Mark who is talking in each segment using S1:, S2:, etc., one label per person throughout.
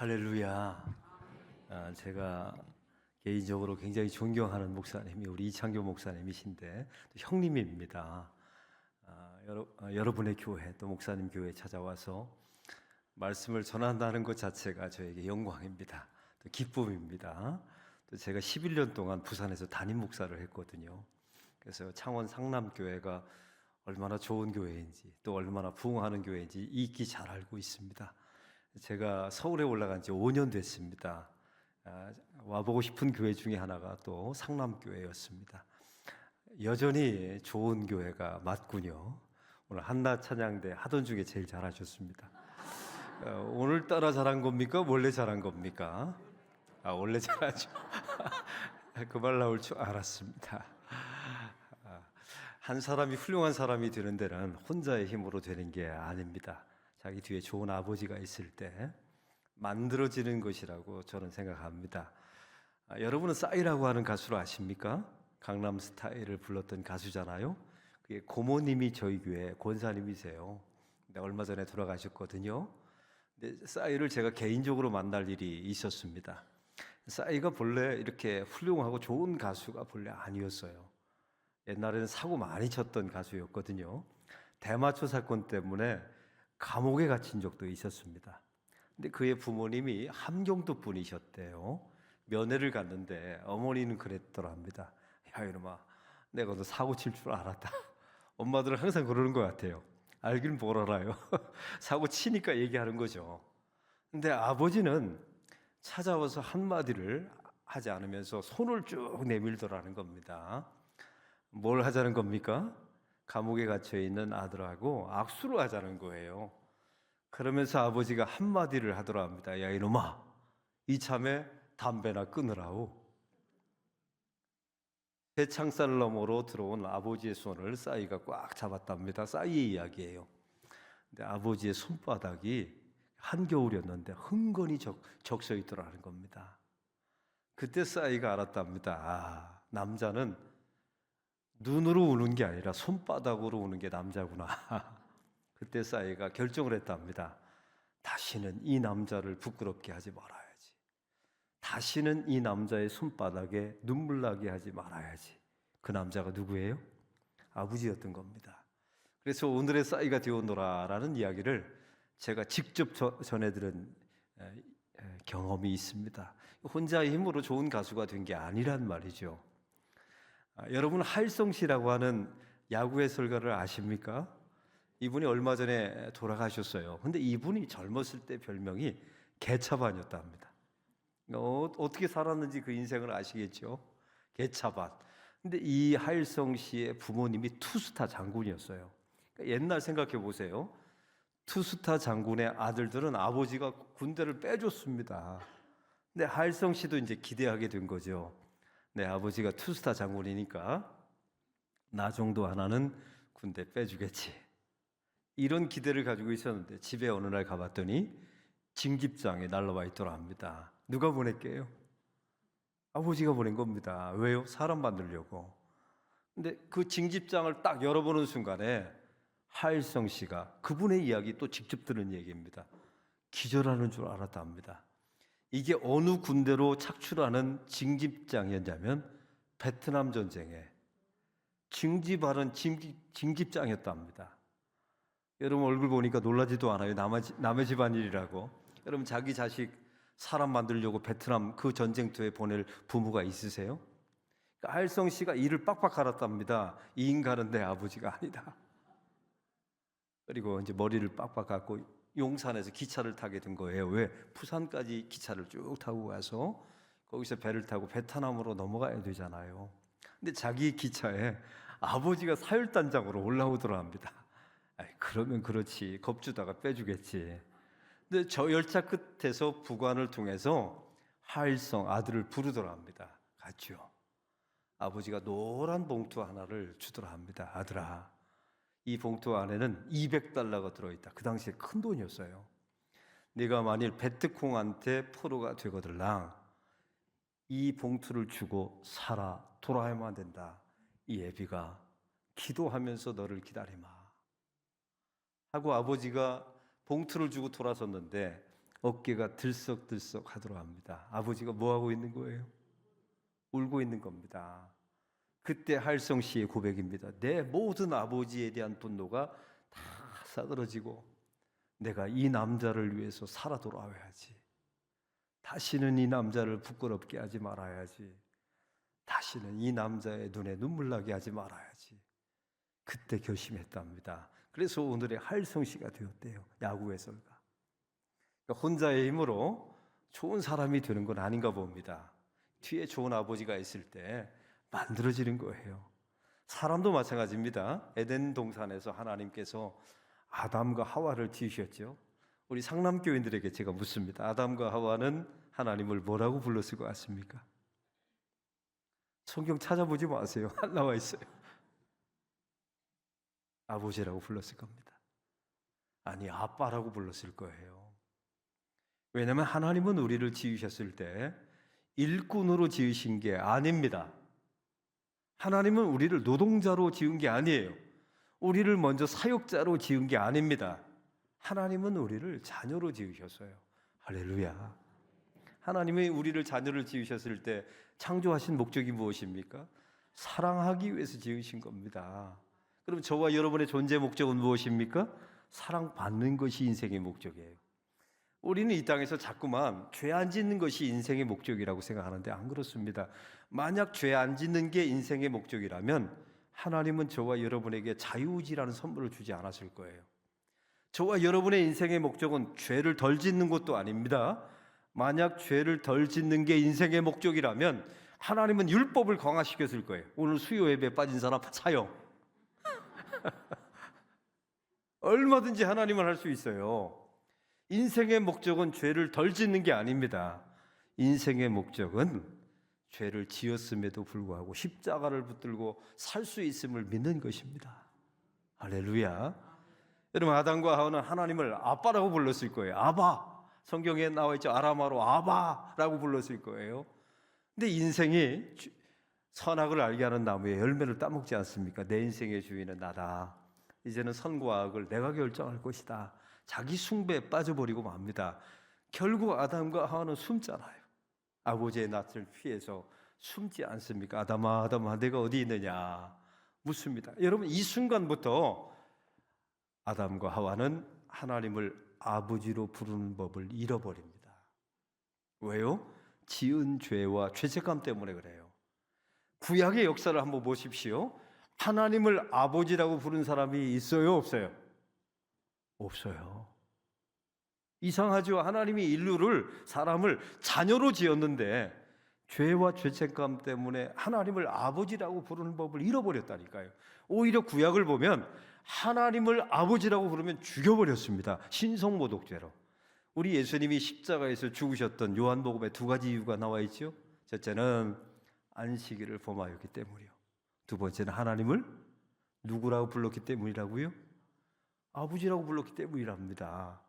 S1: 할렐루야. 제가 개인적으로 굉장히 존경하는 목사님이 우리 이창교 목사님이신데 또 형님입니다. 여러분의 교회 또 목사님 교회에 찾아와서 말씀을 전한다는 것 자체가 저에게 영광입니다. 또 기쁨입니다. 또 제가 11년 동안 부산에서 담임 목사를 했거든요. 그래서 창원 상남교회가 얼마나 좋은 교회인지 또 얼마나 부흥하는 교회인지 익히 잘 알고 있습니다. 제가 서울에 올라간 지 5년 됐습니다. 와보고 싶은 교회 중에 하나가 또 상남교회였습니다. 여전히 좋은 교회가 맞군요. 오늘 한낮 찬양대 하던 중에 제일 잘하셨습니다. 오늘따라 잘한 겁니까? 원래 잘한 겁니까? 원래 잘하죠. 그 말 나올 줄 알았습니다. 한 사람이 훌륭한 사람이 되는 데는 혼자의 힘으로 되는 게 아닙니다. 자기 뒤에 좋은 아버지가 있을 때 만들어지는 것이라고 저는 생각합니다. 여러분은 싸이라고 하는 가수를 아십니까? 강남스타일을 불렀던 가수잖아요. 그게 고모님이 저희 교회 권사님이세요. 근데 얼마 전에 돌아가셨거든요. 근데 싸이를 제가 개인적으로 만날 일이 있었습니다. 싸이가 본래 이렇게 훌륭하고 좋은 가수가 본래 아니었어요. 옛날에는 사고 많이 쳤던 가수였거든요. 대마초 사건 때문에 감옥에 갇힌 적도 있었습니다. 근데 그의 부모님이 함경도 분이셨대요. 면회를 갔는데 어머니는 그랬더랍니다. 야 이놈아, 내가 너 사고 칠 줄 알았다. 엄마들은 항상 그러는 것 같아요. 알긴 뭘 알아요. 사고 치니까 얘기하는 거죠. 근데 아버지는 찾아와서 한마디를 하지 않으면서 손을 쭉 내밀더라는 겁니다. 뭘 하자는 겁니까? 감옥에 갇혀 있는 아들하고 악수를 하자는 거예요. 그러면서 아버지가 한마디를 하더라 합니다. 야 이놈아, 이참에 담배나 끊으라오. 새 창살 너머로 들어온 아버지의 손을 싸이가 꽉 잡았답니다. 싸이의 이야기예요. 근데 아버지의 손바닥이 한겨울이었는데 흥건히 적셔 있더라는 겁니다. 그때 싸이가 알았답니다. 남자는 눈으로 우는 게 아니라 손바닥으로 우는 게 남자구나. 그때 싸이가 결정을 했답니다. 다시는 이 남자를 부끄럽게 하지 말아야지. 다시는 이 남자의 손바닥에 눈물 나게 하지 말아야지. 그 남자가 누구예요? 아버지였던 겁니다. 그래서 오늘의 싸이가 되었노라라는 이야기를 제가 직접 전해들은 경험이 있습니다. 혼자의 힘으로 좋은 가수가 된 게 아니란 말이죠. 여러분 하일성 씨라고 하는 야구 해설가를 아십니까? 이분이 얼마 전에 돌아가셨어요. 근데 이분이 젊었을 때 별명이 개차반이었다 합니다. 어떻게 살았는지 그 인생을 아시겠죠? 개차반. 근데 이 하일성 씨의 부모님이 투스타 장군이었어요. 그러니까 옛날 생각해 보세요. 투스타 장군의 아들들은 아버지가 군대를 빼줬습니다. 근데 하일성 씨도 이제 기대하게 된 거죠. 내 아버지가 투스타 장군이니까 나 정도 하나는 군대 빼주겠지. 이런 기대를 가지고 있었는데 집에 어느 날 가봤더니 징집장에 날라와 있더라 합니다. 누가 보낼게요? 아버지가 보낸 겁니다. 왜요? 사람 만들려고. 근데 그 징집장을 딱 열어보는 순간에 하일성 씨가 그분의 이야기 또 직접 들은 얘기입니다. 기절하는 줄 알았답니다. 이게 어느 군대로 착출하는 징집장이었냐면 베트남 전쟁에 징집하는 징집장이었답니다. 여러분 얼굴 보니까 놀라지도 않아요. 남의 집안일이라고. 여러분 자기 자식 사람 만들려고 베트남 그 전쟁터에 보낼 부모가 있으세요? 그러니까 하일성 씨가 일을 빡빡 갈았답니다. 이 인간은 내 아버지가 아니다. 그리고 이제 머리를 빡빡 깎고 용산에서 기차를 타게 된 거예요. 왜? 부산까지 기차를 쭉 타고 가서 거기서 배를 타고 베트남으로 넘어가야 되잖아요. 근데 자기 기차에 아버지가 사율단장으로 올라오더라 합니다. 그러면 그렇지. 겁주다가 빼주겠지. 근데 저 열차 끝에서 부관을 통해서 하일성 아들을 부르더라 합니다. 갔죠. 아버지가 노란 봉투 하나를 주더라 합니다. 아들아, 이 봉투 안에는 200달러가 들어있다. 그 당시에 큰 돈이었어요. 네가 만일 베트콩한테 포로가 되거들랑 이 봉투를 주고 살아 돌아야만 된다. 이 애비가 기도하면서 너를 기다리마 하고 아버지가 봉투를 주고 돌아섰는데 어깨가 들썩들썩 하도록 합니다. 아버지가 뭐 하고 있는 거예요? 울고 있는 겁니다. 그때 할성 씨의 고백입니다. 내 모든 아버지에 대한 분노가 다 싸그러지고 내가 이 남자를 위해서 살아 돌아와야지. 다시는 이 남자를 부끄럽게 하지 말아야지. 다시는 이 남자의 눈에 눈물 나게 하지 말아야지. 그때 결심했답니다. 그래서 오늘의 할성 씨가 되었대요. 야구 해설가. 그러니까 혼자의 힘으로 좋은 사람이 되는 건 아닌가 봅니다. 뒤에 좋은 아버지가 있을 때 만들어지는 거예요. 사람도 마찬가지입니다. 에덴 동산에서 하나님께서 아담과 하와를 지으셨죠. 우리 상남교인들에게 제가 묻습니다. 아담과 하와는 하나님을 뭐라고 불렀을 것 같습니까? 성경 찾아보지 마세요. 안 나와 있어요. 아버지라고 불렀을 겁니다. 아니, 아빠라고 불렀을 거예요. 왜냐하면 하나님은 우리를 지으셨을 때 일꾼으로 지으신 게 아닙니다. 하나님은 우리를 노동자로 지은 게 아니에요. 우리를 먼저 사역자로 지은 게 아닙니다. 하나님은 우리를 자녀로 지으셨어요. 할렐루야. 하나님이 우리를 자녀를 지으셨을 때 창조하신 목적이 무엇입니까? 사랑하기 위해서 지으신 겁니다. 그럼 저와 여러분의 존재 목적은 무엇입니까? 사랑받는 것이 인생의 목적이에요. 우리는 이 땅에서 자꾸만 죄 안 짓는 것이 인생의 목적이라고 생각하는데 안 그렇습니다. 만약 죄 안 짓는 게 인생의 목적이라면 하나님은 저와 여러분에게 자유의지라는 선물을 주지 않았을 거예요. 저와 여러분의 인생의 목적은 죄를 덜 짓는 것도 아닙니다. 만약 죄를 덜 짓는 게 인생의 목적이라면 하나님은 율법을 강화시켰을 거예요. 오늘 수요 예배에 빠진 사람 사형. 얼마든지 하나님은 할 수 있어요. 인생의 목적은 죄를 덜 짓는 게 아닙니다. 인생의 목적은 죄를 지었음에도 불구하고 십자가를 붙들고 살 수 있음을 믿는 것입니다. 할렐루야. 여러분, 아담과 하와는 하나님을 아빠라고 불렀을 거예요. 아바. 성경에 나와 있죠. 아람어로 아바라고 불렀을 거예요. 근데 인생이 선악을 알게 하는 나무에 열매를 따먹지 않습니까? 내 인생의 주인은 나다. 이제는 선과 악을 내가 결정할 것이다. 자기 숭배에 빠져버리고 맙니다. 결국 아담과 하와는 숨잖아요. 아버지의 낯을 피해서 숨지 않습니까? 아담아, 아담아, 내가 어디 있느냐 묻습니다. 여러분, 이 순간부터 아담과 하와는 하나님을 아버지로 부르는 법을 잃어버립니다. 왜요? 지은 죄와 죄책감 때문에 그래요. 구약의 역사를 한번 보십시오. 하나님을 아버지라고 부른 사람이 있어요, 없어요? 없어요. 이상하죠. 하나님이 인류를, 사람을 자녀로 지었는데 죄와 죄책감 때문에 하나님을 아버지라고 부르는 법을 잃어버렸다니까요. 오히려 구약을 보면 하나님을 아버지라고 부르면 죽여버렸습니다. 신성모독죄로. 우리 예수님이 십자가에서 죽으셨던 요한복음에 두 가지 이유가 나와 있죠. 첫째는 안식일을 범하였기 때문이요. 두 번째는 하나님을 누구라고 불렀기 때문이라고요? 아버지라고 불렀기 때문이랍니다.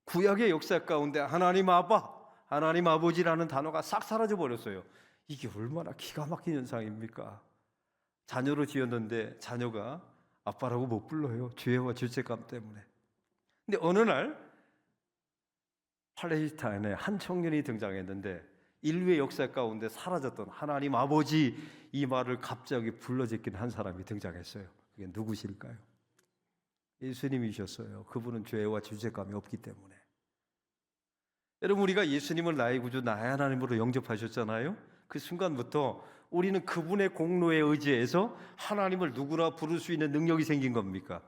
S1: 구약의 역사 가운데 하나님 아빠, 하나님 아버지라는 단어가 싹 사라져 버렸어요. 이게 얼마나 기가 막힌 현상입니까? 자녀로 지었는데 자녀가 아빠라고 못 불러요. 죄와 죄책감 때문에. 근데 어느 날 팔레스타인에 한 청년이 등장했는데 인류의 역사 가운데 사라졌던 하나님 아버지 이 말을 갑자기 불러제낀 한 사람이 등장했어요. 그게 누구실까요? 예수님이셨어요. 그분은 죄와 죄책감이 없기 때문에. 여러분, 우리가 예수님을 나의 구주, 나의 하나님으로 영접하셨잖아요. 그 순간부터 우리는 그분의 공로에 의지해서 하나님을 누구라 부를 수 있는 능력이 생긴 겁니까?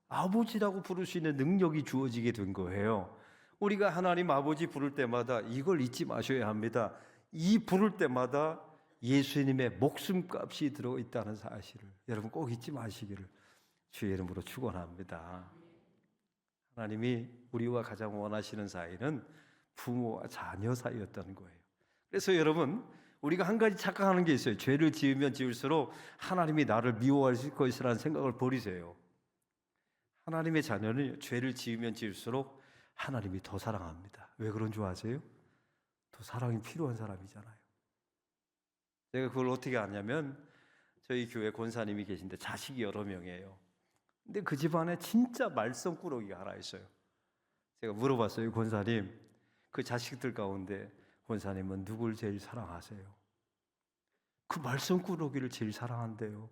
S1: 아버지라고 부를 수 있는 능력이 주어지게 된 거예요. 우리가 하나님 아버지 부를 때마다 이걸 잊지 마셔야 합니다. 이 부를 때마다 예수님의 목숨값이 들어있다는 사실을 여러분 꼭 잊지 마시기를 주의 이름으로 축원합니다. 하나님이 우리와 가장 원하시는 사이는 부모와 자녀 사이였다는 거예요. 그래서 여러분, 우리가 한 가지 착각하는 게 있어요. 죄를 지으면 지을수록 하나님이 나를 미워하실 것이라는 생각을 버리세요. 하나님의 자녀는 죄를 지으면 지을수록 하나님이 더 사랑합니다. 왜 그런 줄 아세요? 더 사랑이 필요한 사람이잖아요. 제가 그걸 어떻게 아냐면 저희 교회 권사님이 계신데 자식이 여러 명이에요. 근데 그 집안에 진짜 말썽꾸러기가 하나 있어요. 제가 물어봤어요. 권사님, 그 자식들 가운데 권사님은 누굴 제일 사랑하세요? 그 말썽꾸러기를 제일 사랑한대요.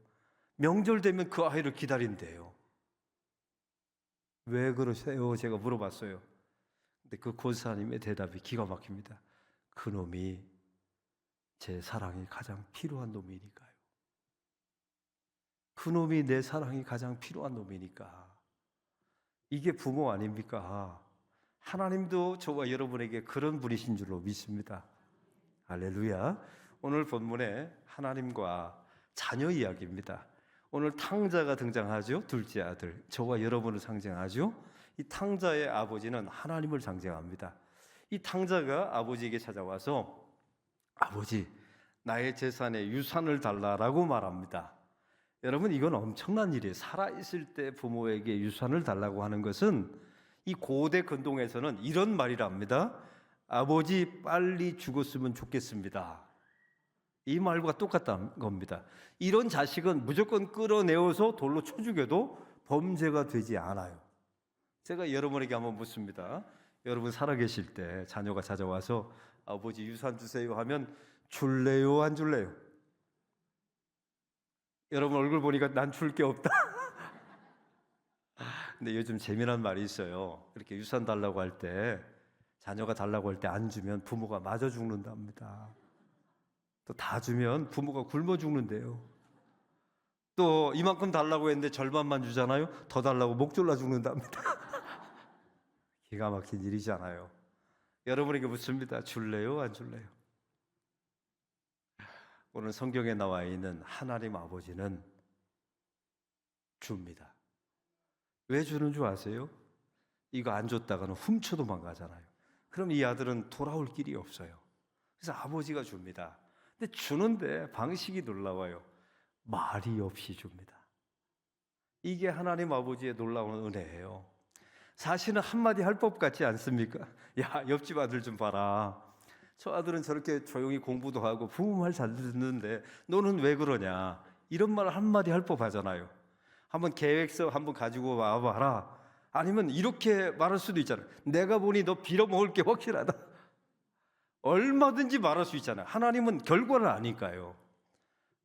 S1: 명절 되면 그 아이를 기다린대요. 왜 그러세요? 제가 물어봤어요. 근데 그 권사님의 대답이 기가 막힙니다. 그 놈이 제 사랑이 가장 필요한 놈이니까요. 그 놈이 내 사랑이 가장 필요한 놈이니까. 이게 부모 아닙니까? 하나님도 저와 여러분에게 그런 분이신 줄로 믿습니다. 할렐루야. 오늘 본문에 하나님과 자녀 이야기입니다. 오늘 탕자가 등장하죠. 둘째 아들, 저와 여러분을 상징하죠. 이 탕자의 아버지는 하나님을 상징합니다. 이 탕자가 아버지에게 찾아와서 아버지, 나의 재산의 유산을 달라라고 말합니다. 여러분, 이건 엄청난 일이에요. 살아있을 때 부모에게 유산을 달라고 하는 것은 이 고대 근동에서는 이런 말이랍니다. 아버지, 빨리 죽었으면 좋겠습니다. 이 말과 똑같다는 겁니다. 이런 자식은 무조건 끌어내어서 돌로 쳐 죽여도 범죄가 되지 않아요. 제가 여러분에게 한번 묻습니다. 여러분 살아계실 때 자녀가 찾아와서 아버지 유산 주세요 하면 줄래요, 안 줄래요? 여러분 얼굴 보니까 난 줄 게 없다. 근데 요즘 재미난 말이 있어요. 이렇게 유산 달라고 할 때, 자녀가 달라고 할 때 안 주면 부모가 맞아 죽는답니다. 또 다 주면 부모가 굶어 죽는데요. 또 이만큼 달라고 했는데 절반만 주잖아요. 더 달라고 목 졸라 죽는답니다. 기가 막힌 일이잖아요. 여러분에게 묻습니다. 줄래요, 안 줄래요? 오늘 성경에 나와 있는 하나님 아버지는 줍니다. 왜 주는 줄 아세요? 이거 안 줬다가는 훔쳐 도망가잖아요. 그럼 이 아들은 돌아올 길이 없어요. 그래서 아버지가 줍니다. 근데 주는데 방식이 놀라워요. 말이 없이 줍니다. 이게 하나님 아버지의 놀라운 은혜예요. 사실은 한마디 할 법 같지 않습니까? 야, 옆집 아들 좀 봐라. 저 아들은 저렇게 조용히 공부도 하고 부모 말 잘 듣는데 너는 왜 그러냐? 이런 말 한마디 할 법 하잖아요. 한번 계획서 한번 가지고 와봐라. 아니면 이렇게 말할 수도 있잖아요. 내가 보니 너 빌어먹을 게 확실하다. 얼마든지 말할 수 있잖아요. 하나님은 결과를 아니까요.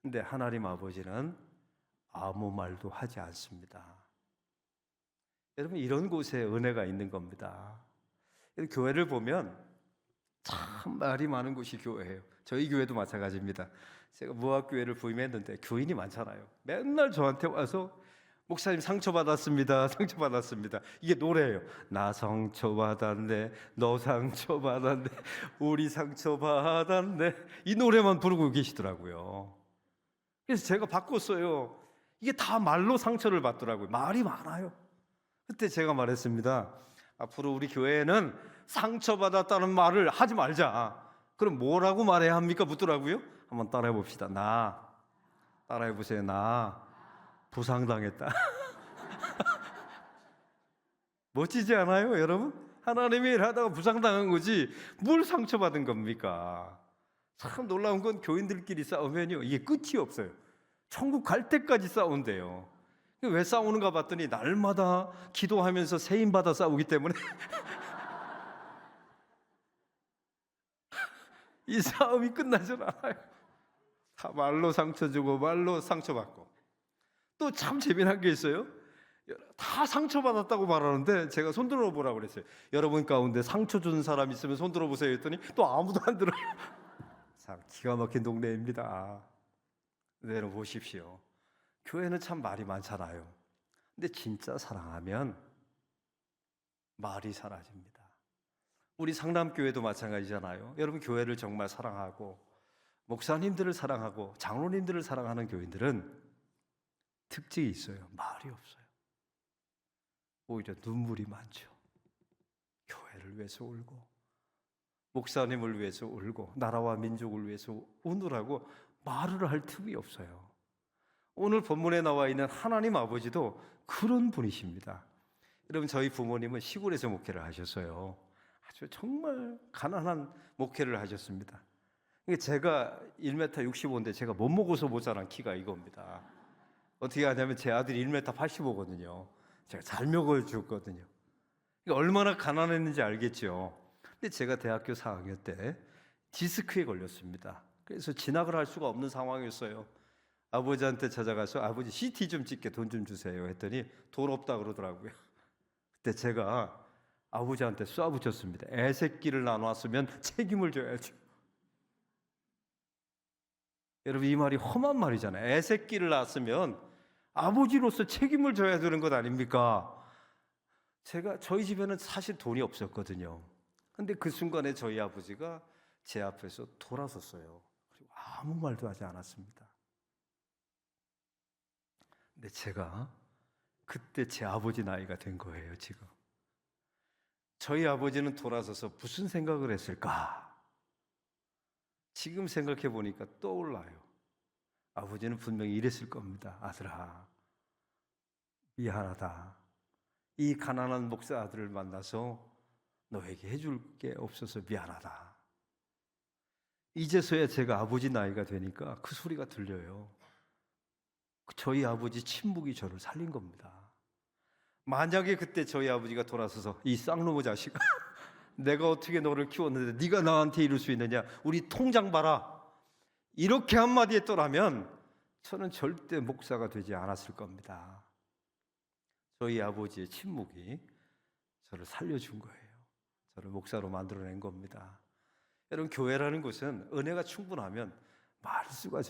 S1: 근데 하나님 아버지는 아무 말도 하지 않습니다. 여러분, 이런 곳에 은혜가 있는 겁니다. 교회를 보면 참 말이 많은 곳이 교회예요. 저희 교회도 마찬가지입니다. 제가 무학교회를 부임했는데 교인이 많잖아요. 맨날 저한테 와서 목사님 상처받았습니다. 상처받았습니다. 이게 노래예요. 나 상처받았네. 너 상처받았네. 우리 상처받았네. 이 노래만 부르고 계시더라고요. 그래서 제가 바꿨어요. 이게 다 말로 상처를 받더라고요. 말이 많아요. 그때 제가 말했습니다. 앞으로 우리 교회에는 상처받았다는 말을 하지 말자. 그럼 뭐라고 말해야 합니까? 묻더라고요. 한번 따라해 봅시다. 따라해 보세요. 나 부상당했다. 멋지지 않아요, 여러분? 하나님의 일 하다가 부상당한 거지 뭘 상처받은 겁니까? 참 놀라운 건 교인들끼리 싸우면요, 이게 끝이 없어요. 천국 갈 때까지 싸운대요. 왜 싸우는가 봤더니 날마다 기도하면서 세임받아 싸우기 때문에 이 싸움이 끝나질 않아요. 다 말로 상처 주고 말로 상처받고. 또 참 재미난 게 있어요. 다 상처받았다고 말하는데 제가 손 들어보라고 그랬어요. 여러분 가운데 상처 준 사람 있으면 손 들어보세요 했더니 또 아무도 안 들어요. 참 기가 막힌 동네입니다. 네, 보십시오. 교회는 참 말이 많잖아요. 근데 진짜 사랑하면 말이 사라집니다. 우리 상남교회도 마찬가지잖아요. 여러분 교회를 정말 사랑하고 목사님들을 사랑하고 장로님들을 사랑하는 교인들은 특징이 있어요. 말이 없어요. 오히려 눈물이 많죠. 교회를 위해서 울고 목사님을 위해서 울고 나라와 민족을 위해서 우느라고 말을 할 틈이 없어요. 오늘 본문에 나와 있는 하나님 아버지도 그런 분이십니다. 여러분 저희 부모님은 시골에서 목회를 하셨어요. 아주 정말 가난한 목회를 하셨습니다. 제가 1m 65인데 제가 못 먹어서 못 자란 키가 이겁니다. 어떻게 하냐면 제 아들이 1m 85거든요. 제가 잘 먹어줬거든요. 그러니까 얼마나 가난했는지 알겠죠. 근데 제가 대학교 4학년 때 디스크에 걸렸습니다. 그래서 진학을 할 수가 없는 상황이었어요. 아버지한테 찾아가서 아버지 CT 좀 찍게 돈 좀 주세요 했더니 돈 없다 그러더라고요. 그때 제가 아버지한테 쏴붙였습니다. 애새끼를 나눴으면 책임을 져야죠. 여러분, 이 말이 험한 말이잖아요. 애새끼를 낳았으면 아버지로서 책임을 져야 되는 것 아닙니까? 저희 집에는 사실 돈이 없었거든요. 근데 그 순간에 저희 아버지가 제 앞에서 돌아섰어요. 그리고 아무 말도 하지 않았습니다. 근데 제가 그때 제 아버지 나이가 된 거예요, 지금. 저희 아버지는 돌아서서 무슨 생각을 했을까? 지금 생각해 보니까 떠올라요. 아버지는 분명히 이랬을 겁니다. 아들아, 미안하다. 이 가난한 목사 아들을 만나서 너에게 해줄 게 없어서 미안하다. 이제서야 제가 아버지 나이가 되니까 그 소리가 들려요. 저희 아버지 침묵이 저를 살린 겁니다. 만약에 그때 저희 아버지가 돌아서서 이 쌍놈의 자식아, 내가 어떻게 너를 키웠는데 네가 나한테 이럴 수 있느냐, 우리 통장 봐라, 이렇게 한마디 했더라면 저는 절대 목사가 되지 않았을 겁니다. 저희 아버지의 침묵이 저를 살려준 거예요. 저를 목사로 만들어낸 겁니다. 여러분, 교회라는 곳은 은혜가 충분하면 말수가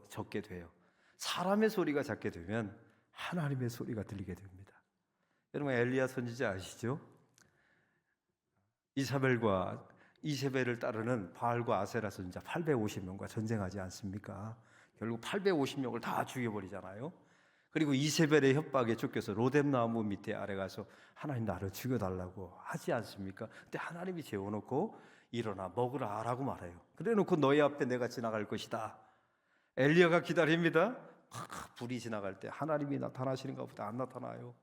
S1: 적게 돼요. 사람의 소리가 작게 되면 하나님의 소리가 들리게 됩니다. 여러분, 엘리야 선지자 아시죠? 이세벨을 따르는 바알과 아세라 선지자 850명과 전쟁하지 않습니까? 결국 850명을 다 죽여버리잖아요. 그리고 이세벨의 협박에 쫓겨서 로뎀나무 밑에 아래 가서 하나님 나를 죽여달라고 하지 않습니까? 근데 하나님이 재워놓고 일어나 먹으라 라고 말해요. 그래놓고 너희 앞에 내가 지나갈 것이다. 엘리야가 기다립니다. 불이 지나갈 때 하나님이 나타나시는가 보다 안 나타나요.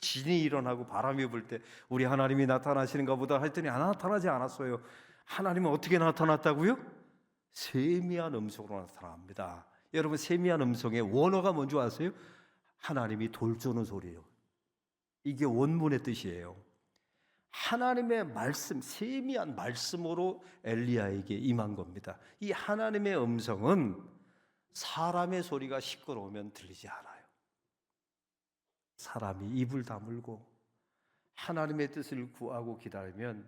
S1: 진이 일어나고 바람이 불 때 우리 하나님이 나타나시는가 보다 했더니 안 나타나지 않았어요. 하나님은 어떻게 나타났다고요? 세미한 음성으로 나타납니다. 여러분, 세미한 음성의 원어가 뭔지 아세요? 하나님이 돌 쪼는 소리예요. 이게 원문의 뜻이에요. 하나님의 말씀, 세미한 말씀으로 엘리야에게 임한 겁니다. 이 하나님의 음성은 사람의 소리가 시끄러우면 들리지 않아요. 사람이 입을 다물고 하나님의 뜻을 구하고 기다리면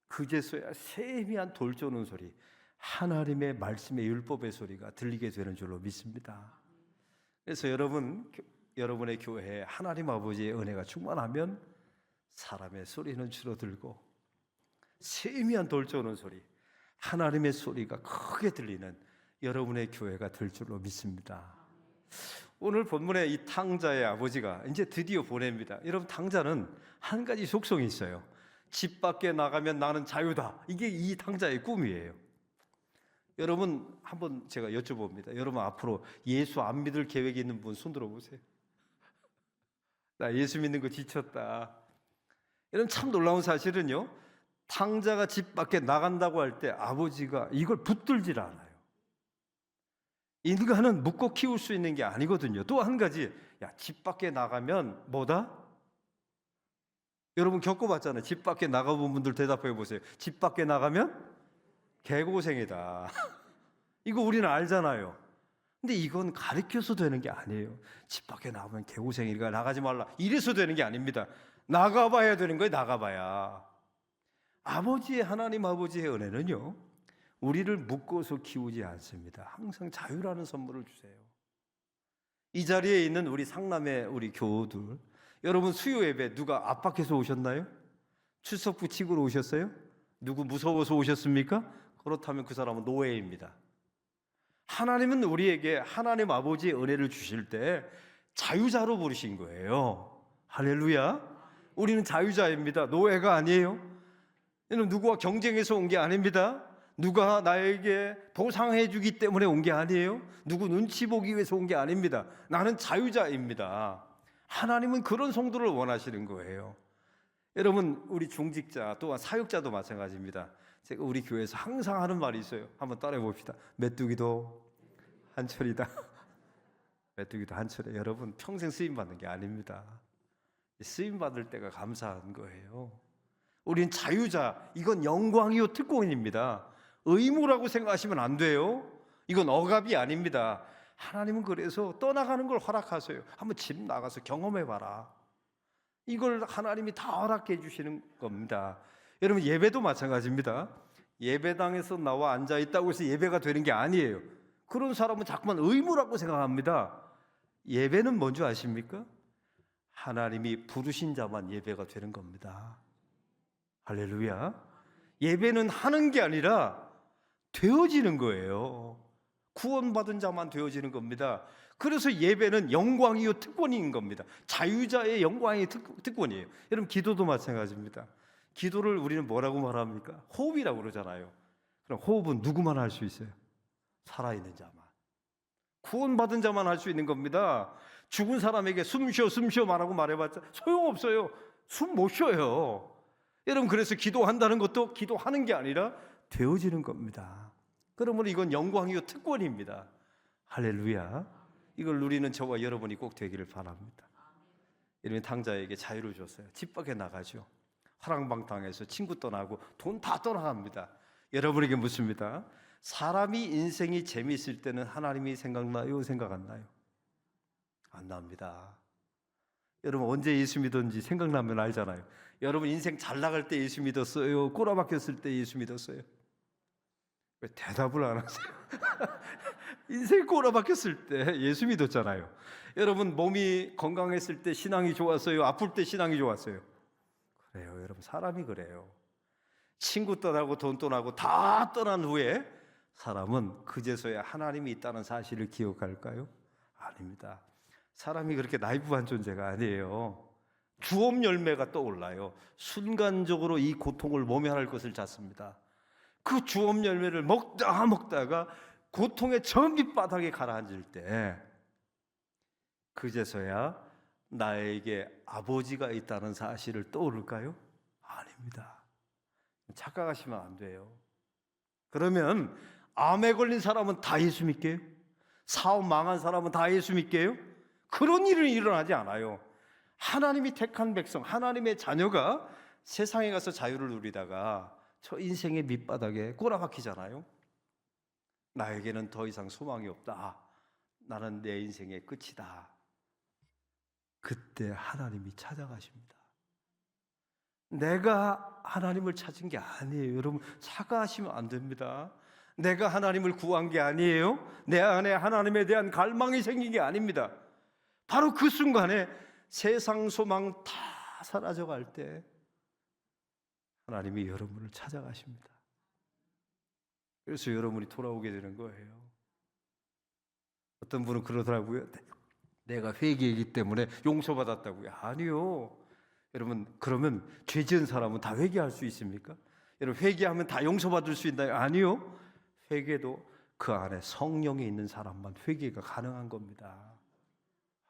S1: 그제서야 세미한 돌 쪼는 소리, 하나님의 말씀의 율법의 소리가 들리게 되는 줄로 믿습니다. 그래서 여러분의 교회에 하나님 아버지의 은혜가 충만하면 사람의 소리는 줄어들고 세미한 돌 쪼는 소리, 하나님의 소리가 크게 들리는 여러분의 교회가 될 줄로 믿습니다. 오늘 본문의 이 탕자의 아버지가 이제 드디어 보냅니다. 여러분, 탕자는 한 가지 속성이 있어요. 집 밖에 나가면 나는 자유다. 이게 이 탕자의 꿈이에요. 여러분, 한번 제가 여쭤봅니다. 여러분, 앞으로 예수 안 믿을 계획이 있는 분 손 들어보세요. 나 예수 믿는 거 지쳤다. 여러분, 참 놀라운 사실은요, 탕자가 집 밖에 나간다고 할 때 아버지가 이걸 붙들질 않아요. 인간은 묶고 키울 수 있는 게 아니거든요. 또 한 가지, 집 밖에 나가면 뭐다? 여러분 겪어봤잖아요. 집 밖에 나가본 분들 대답해 보세요. 집 밖에 나가면 개고생이다. 이거 우리는 알잖아요. 근데 이건 가르쳐서 되는 게 아니에요. 집 밖에 나가면 개고생이니까 나가지 말라, 이래서 되는 게 아닙니다. 나가봐야 되는 거예요. 나가봐야. 하나님 아버지의 은혜는요, 우리를 묶어서 키우지 않습니다. 항상 자유라는 선물을 주세요. 이 자리에 있는 우리 상남의 우리 교우들, 여러분 수요 예배 누가 압박해서 오셨나요? 출석 부칙으로 오셨어요? 누구 무서워서 오셨습니까? 그렇다면 그 사람은 노예입니다. 하나님은 우리에게 하나님 아버지의 은혜를 주실 때 자유자로 부르신 거예요. 할렐루야. 우리는 자유자입니다. 노예가 아니에요. 얘는 누구와 경쟁해서 온 게 아닙니다. 누가 나에게 보상해 주기 때문에 온 게 아니에요. 누구 눈치 보기 위해서 온 게 아닙니다. 나는 자유자입니다. 하나님은 그런 성도를 원하시는 거예요. 여러분, 우리 중직자 또한 사역자도 마찬가지입니다. 제가 우리 교회에서 항상 하는 말이 있어요. 한번 따라해 봅시다. 메뚜기도 한철이다. 메뚜기도 한철에. 여러분, 평생 쓰임 받는 게 아닙니다. 쓰임 받을 때가 감사한 거예요. 우린 자유자, 이건 영광이요 특권입니다. 의무라고 생각하시면 안 돼요. 이건 억압이 아닙니다. 하나님은 그래서 떠나가는 걸 허락하세요. 한번 집 나가서 경험해봐라. 이걸 하나님이 다 허락해 주시는 겁니다. 여러분, 예배도 마찬가지입니다. 예배당에서 나와 앉아있다고 해서 예배가 되는 게 아니에요. 그런 사람은 자꾸만 의무라고 생각합니다. 예배는 뭔지 아십니까? 하나님이 부르신 자만 예배가 되는 겁니다. 할렐루야. 예배는 하는 게 아니라 되어지는 거예요. 구원받은 자만 되어지는 겁니다. 그래서 예배는 영광이요 특권인 겁니다. 자유자의 영광이 특권이에요. 여러분, 기도도 마찬가지입니다. 기도를 우리는 뭐라고 말합니까? 호흡이라고 그러잖아요. 그럼 호흡은 누구만 할 수 있어요? 살아있는 자만, 구원받은 자만 할 수 있는 겁니다. 죽은 사람에게 숨 쉬어 말하고 말해봤자 소용없어요. 숨 못 쉬어요. 여러분, 그래서 기도한다는 것도 기도하는 게 아니라 되어지는 겁니다. 그러므로 이건 영광이요 특권입니다. 할렐루야. 이걸 누리는 저와 여러분이 꼭 되기를 바랍니다. 이런 탕자에게 자유를 줬어요. 집 밖에 나가죠. 화랑방탕해서 친구 떠나고 돈 다 떠나갑니다. 여러분에게 묻습니다. 사람이 인생이 재미있을 때는 하나님이 생각나요? 생각 안 나요? 안 납니다. 여러분, 언제 예수 믿었는지 생각나면 알잖아요. 여러분, 인생 잘 나갈 때 예수 믿었어요? 꼬라박혔을 때 예수 믿었어요? 왜 대답을 안 하세요? 인생 꼬라박혔을 때 예수 믿었잖아요. 여러분, 몸이 건강했을 때 신앙이 좋았어요? 아플 때 신앙이 좋았어요? 그래요. 여러분, 사람이 그래요. 친구 떠나고 돈 떠나고 다 떠난 후에 사람은 그제서야 하나님이 있다는 사실을 기억할까요? 아닙니다. 사람이 그렇게 나이브한 존재가 아니에요. 주업 열매가 떠올라요. 순간적으로 이 고통을 모면할 것을 찾습니다. 그 주업 열매를 먹다가 고통의 저 밑바닥에 가라앉을 때 그제서야 나에게 아버지가 있다는 사실을 떠오를까요? 아닙니다. 착각하시면 안 돼요. 그러면 암에 걸린 사람은 다 예수 믿게요? 사업 망한 사람은 다 예수 믿게요? 그런 일은 일어나지 않아요. 하나님이 택한 백성, 하나님의 자녀가 세상에 가서 자유를 누리다가 저 인생의 밑바닥에 꼬라박히잖아요. 나에게는 더 이상 소망이 없다. 나는 내 인생의 끝이다. 그때 하나님이 찾아가십니다. 내가 하나님을 찾은 게 아니에요. 여러분, 착각하시면 안 됩니다. 내가 하나님을 구한 게 아니에요. 내 안에 하나님에 대한 갈망이 생긴 게 아닙니다. 바로 그 순간에 세상 소망 다 사라져갈 때 하나님이 여러분을 찾아가십니다. 그래서 여러분이 돌아오게 되는 거예요. 어떤 분은 그러더라고요. 내가 회개했기 때문에 용서받았다고요. 아니요. 여러분, 그러면 죄 지은 사람은 다 회개할 수 있습니까? 여러분, 회개하면 다 용서받을 수 있나요? 아니요. 회개도 그 안에 성령이 있는 사람만 회개가 가능한 겁니다.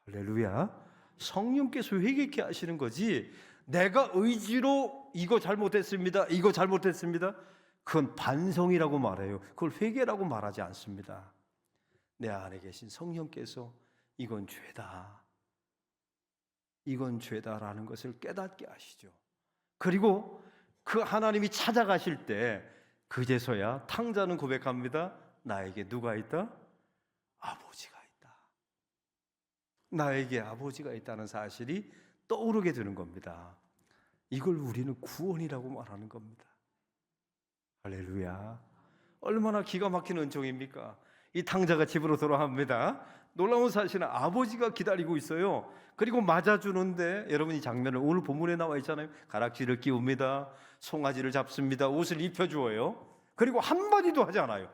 S1: 할렐루야. 성령께서 회개케 하시는 거지, 내가 의지로 이거 잘못했습니다, 이거 잘못했습니다, 그건 반성이라고 말해요. 그걸 회개라고 말하지 않습니다. 내 안에 계신 성령께서 이건 죄다, 이건 죄다라는 것을 깨닫게 하시죠. 그리고 그 하나님이 찾아가실 때 그제서야 탕자는 고백합니다. 나에게 누가 있다? 아버지가 있다. 나에게 아버지가 있다는 사실이 떠오르게 되는 겁니다. 이걸 우리는 구원이라고 말하는 겁니다. 할렐루야. 얼마나 기가 막힌 은총입니까? 이 탕자가 집으로 돌아갑니다. 놀라운 사실은 아버지가 기다리고 있어요. 그리고 맞아주는데, 여러분 이 장면을 오늘 본문에 나와 있잖아요. 가락지를 끼웁니다. 송아지를 잡습니다. 옷을 입혀주어요. 그리고 한마디도 하지 않아요.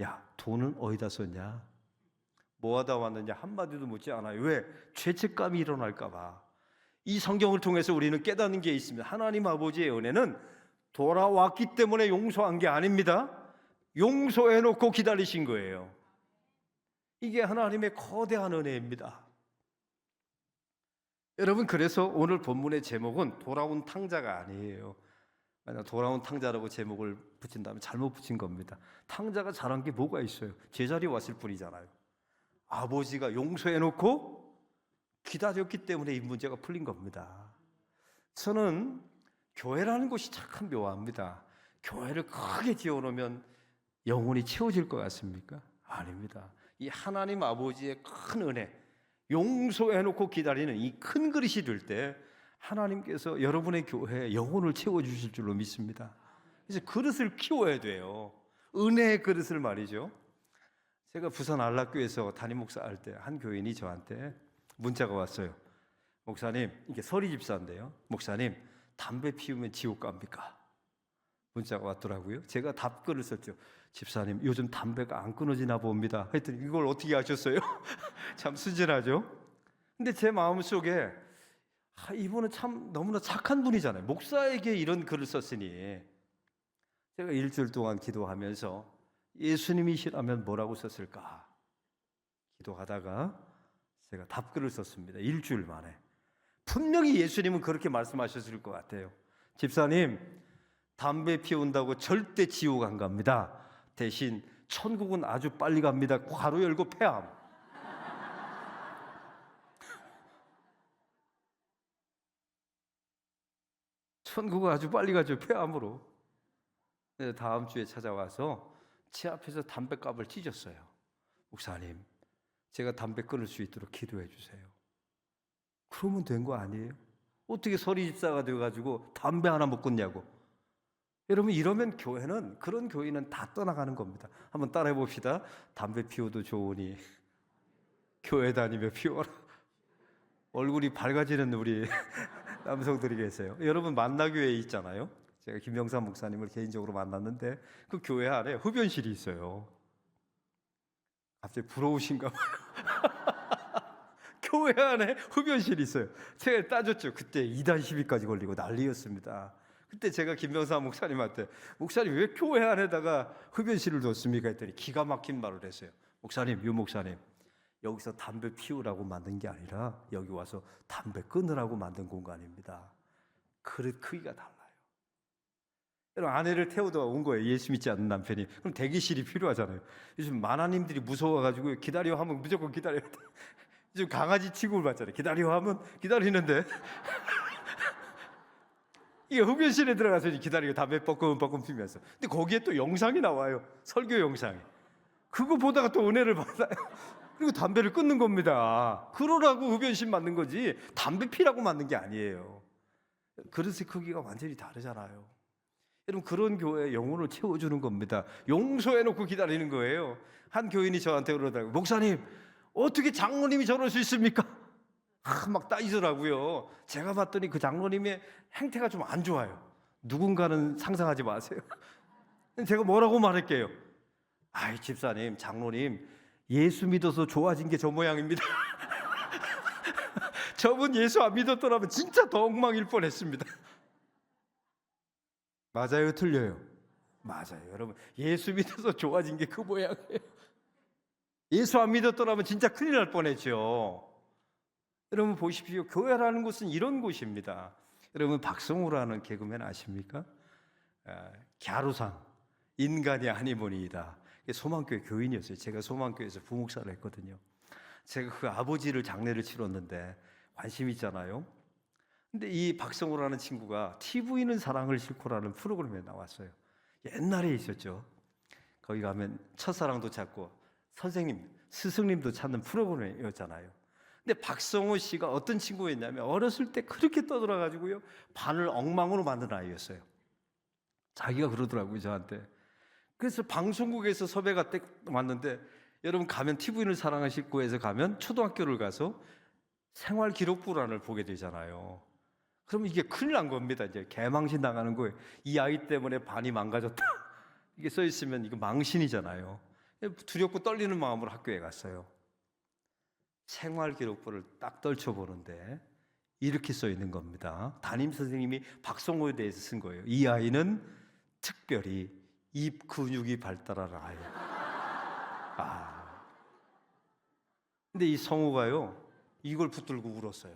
S1: 야, 돈은 어디다 썼냐? 뭐하다 왔느냐? 한마디도 묻지 않아요. 왜? 죄책감이 일어날까 봐. 이 성경을 통해서 우리는 깨닫는 게 있습니다. 하나님 아버지의 은혜는 돌아왔기 때문에 용서한 게 아닙니다. 용서해놓고 기다리신 거예요. 이게 하나님의 거대한 은혜입니다. 여러분, 그래서 오늘 본문의 제목은 돌아온 탕자가 아니에요. 만약 돌아온 탕자라고 제목을 붙인다면 잘못 붙인 겁니다. 탕자가 잘한 게 뭐가 있어요? 제자리에 왔을 뿐이잖아요. 아버지가 용서해놓고 기다렸기 때문에 이 문제가 풀린 겁니다. 저는 교회라는 곳이 참 묘합니다. 교회를 크게 지어놓으면 영혼이 채워질 것 같습니까? 아닙니다. 이 하나님 아버지의 큰 은혜, 용서해놓고 기다리는 이 큰 그릇이 될 때 하나님께서 여러분의 교회에 영혼을 채워주실 줄로 믿습니다. 그래서 그릇을 키워야 돼요. 은혜의 그릇을 말이죠. 제가 부산 안락교에서 담임 목사 할 때 한 교인이 저한테 문자가 왔어요. 목사님, 이게 서리 집사인데요. 목사님, 담배 피우면 지옥 갑니까? 문자가 왔더라고요. 제가 답글을 썼죠. 집사님, 요즘 담배가 안 끊어지나 봅니다. 하여튼 이걸 어떻게 아셨어요? 참 순진하죠. 근데 제 마음속에 이분은 참 너무나 착한 분이잖아요. 목사에게 이런 글을 썼으니 제가 일주일 동안 기도하면서 예수님이시라면 뭐라고 썼을까 기도하다가 제가 답글을 썼습니다. 일주일 만에. 분명히 예수님은 그렇게 말씀하셨을 것 같아요. 집사님, 담배 피운다고 절대 지옥 안 갑니다. 대신 천국은 아주 빨리 갑니다. 괄호 열고 폐암. 천국은 아주 빨리 가죠. 폐암으로. 다음 주에 찾아와서 제 앞에서 담배값을 찢었어요. 목사님, 제가 담배 끊을 수 있도록 기도해 주세요. 그러면 된 거 아니에요? 어떻게 서리 집사가 되어가지고 담배 하나 못 끊냐고. 여러분, 이러면 교회는, 그런 교회는 다 떠나가는 겁니다. 한번 따라해 봅시다. 담배 피워도 좋으니 교회 다니며 피워라. 얼굴이 밝아지는 우리 남성들이 계세요. 여러분, 만나교회에 있잖아요. 제가 김영삼 목사님을 개인적으로 만났는데 그 교회 안에 흡연실이 있어요. 갑자기 부러우신가 봐요. 교회 안에 흡연실이 있어요. 제가 따졌죠. 그때 2단 시비까지 걸리고 난리였습니다. 그때 제가 김명삼 목사님한테 목사님 왜 교회 안에다가 흡연실을 뒀습니까? 했더니 기가 막힌 말을 했어요. 목사님, 유 목사님, 여기서 담배 피우라고 만든 게 아니라 여기 와서 담배 끊으라고 만든 공간입니다. 그릇 크기가 달라요. 여러분, 아내를 태우다 온 거예요. 예수 믿지 않는 남편이. 그럼 대기실이 필요하잖아요. 요즘 만화님들이 무서워가지고 기다려 하면 무조건 기다려야 돼. 요즘 강아지 취급을 받잖아요. 기다려 하면 기다리는데 이게 흡연실에 들어가서 기다리고 담배 뻐끔뻐끔 피면서. 근데 거기에 또 영상이 나와요. 설교 영상이. 그거 보다가 또 은혜를 받아요. 그리고 담배를 끊는 겁니다. 그러라고 흡연실 만든 거지 담배 피라고 만든 게 아니에요. 그릇의 크기가 완전히 다르잖아요. 여러분, 그런 교회에 영혼을 채워주는 겁니다. 용서해놓고 기다리는 거예요. 한 교인이 저한테 그러더라고요. 목사님, 어떻게 장로님이 저럴 수 있습니까? 막 따지더라고요. 제가 봤더니 그 장로님의 행태가 좀 안 좋아요. 누군가는 상상하지 마세요. 제가 뭐라고 말할게요? 아이, 집사님, 장로님, 예수 믿어서 좋아진 게 저 모양입니다. 저분 예수 안 믿었더라면 진짜 더 엉망일 뻔했습니다. 맞아요, 틀려요? 맞아요. 여러분, 예수 믿어서 좋아진 게 그 모양이에요. 예수 안 믿었더라면 진짜 큰일 날 뻔했죠. 여러분 보십시오. 교회라는 곳은 이런 곳입니다. 여러분, 박성우라는 개그맨 아십니까? 갸루상, 인간이 아니보니이다. 소망교회 교인이었어요. 제가 소망교회에서 부목사를 했거든요. 제가 그 아버지를 장례를 치렀는데 관심 있잖아요. 근데 이 박성우라는 친구가 TV는 사랑을 싣고라는 프로그램에 나왔어요. 옛날에 있었죠. 거기 가면 첫사랑도 찾고 선생님, 스승님도 찾는 프로그램이었잖아요. 근데 박성우 씨가 어떤 친구였냐면 어렸을 때 그렇게 떠들어가지고요, 반을 엉망으로 만든 아이였어요. 자기가 그러더라고요, 저한테. 그래서 방송국에서 섭외가 딱 왔는데, 여러분 가면 TV는 사랑을 싣고 해서 가면 초등학교를 가서 생활기록부란을 보게 되잖아요. 그러면 이게 큰일 난 겁니다. 이제 개망신 당하는 거예요. 이 아이 때문에 반이 망가졌다. 이게 써 있으면 이거 망신이잖아요. 두렵고 떨리는 마음으로 학교에 갔어요. 생활기록부를 딱 떨쳐보는데 이렇게 써 있는 겁니다. 담임 선생님이 박성호에 대해서 쓴 거예요. 이 아이는 특별히 입 근육이 발달한 아이. 근데 이 성호가요, 이걸 붙들고 울었어요.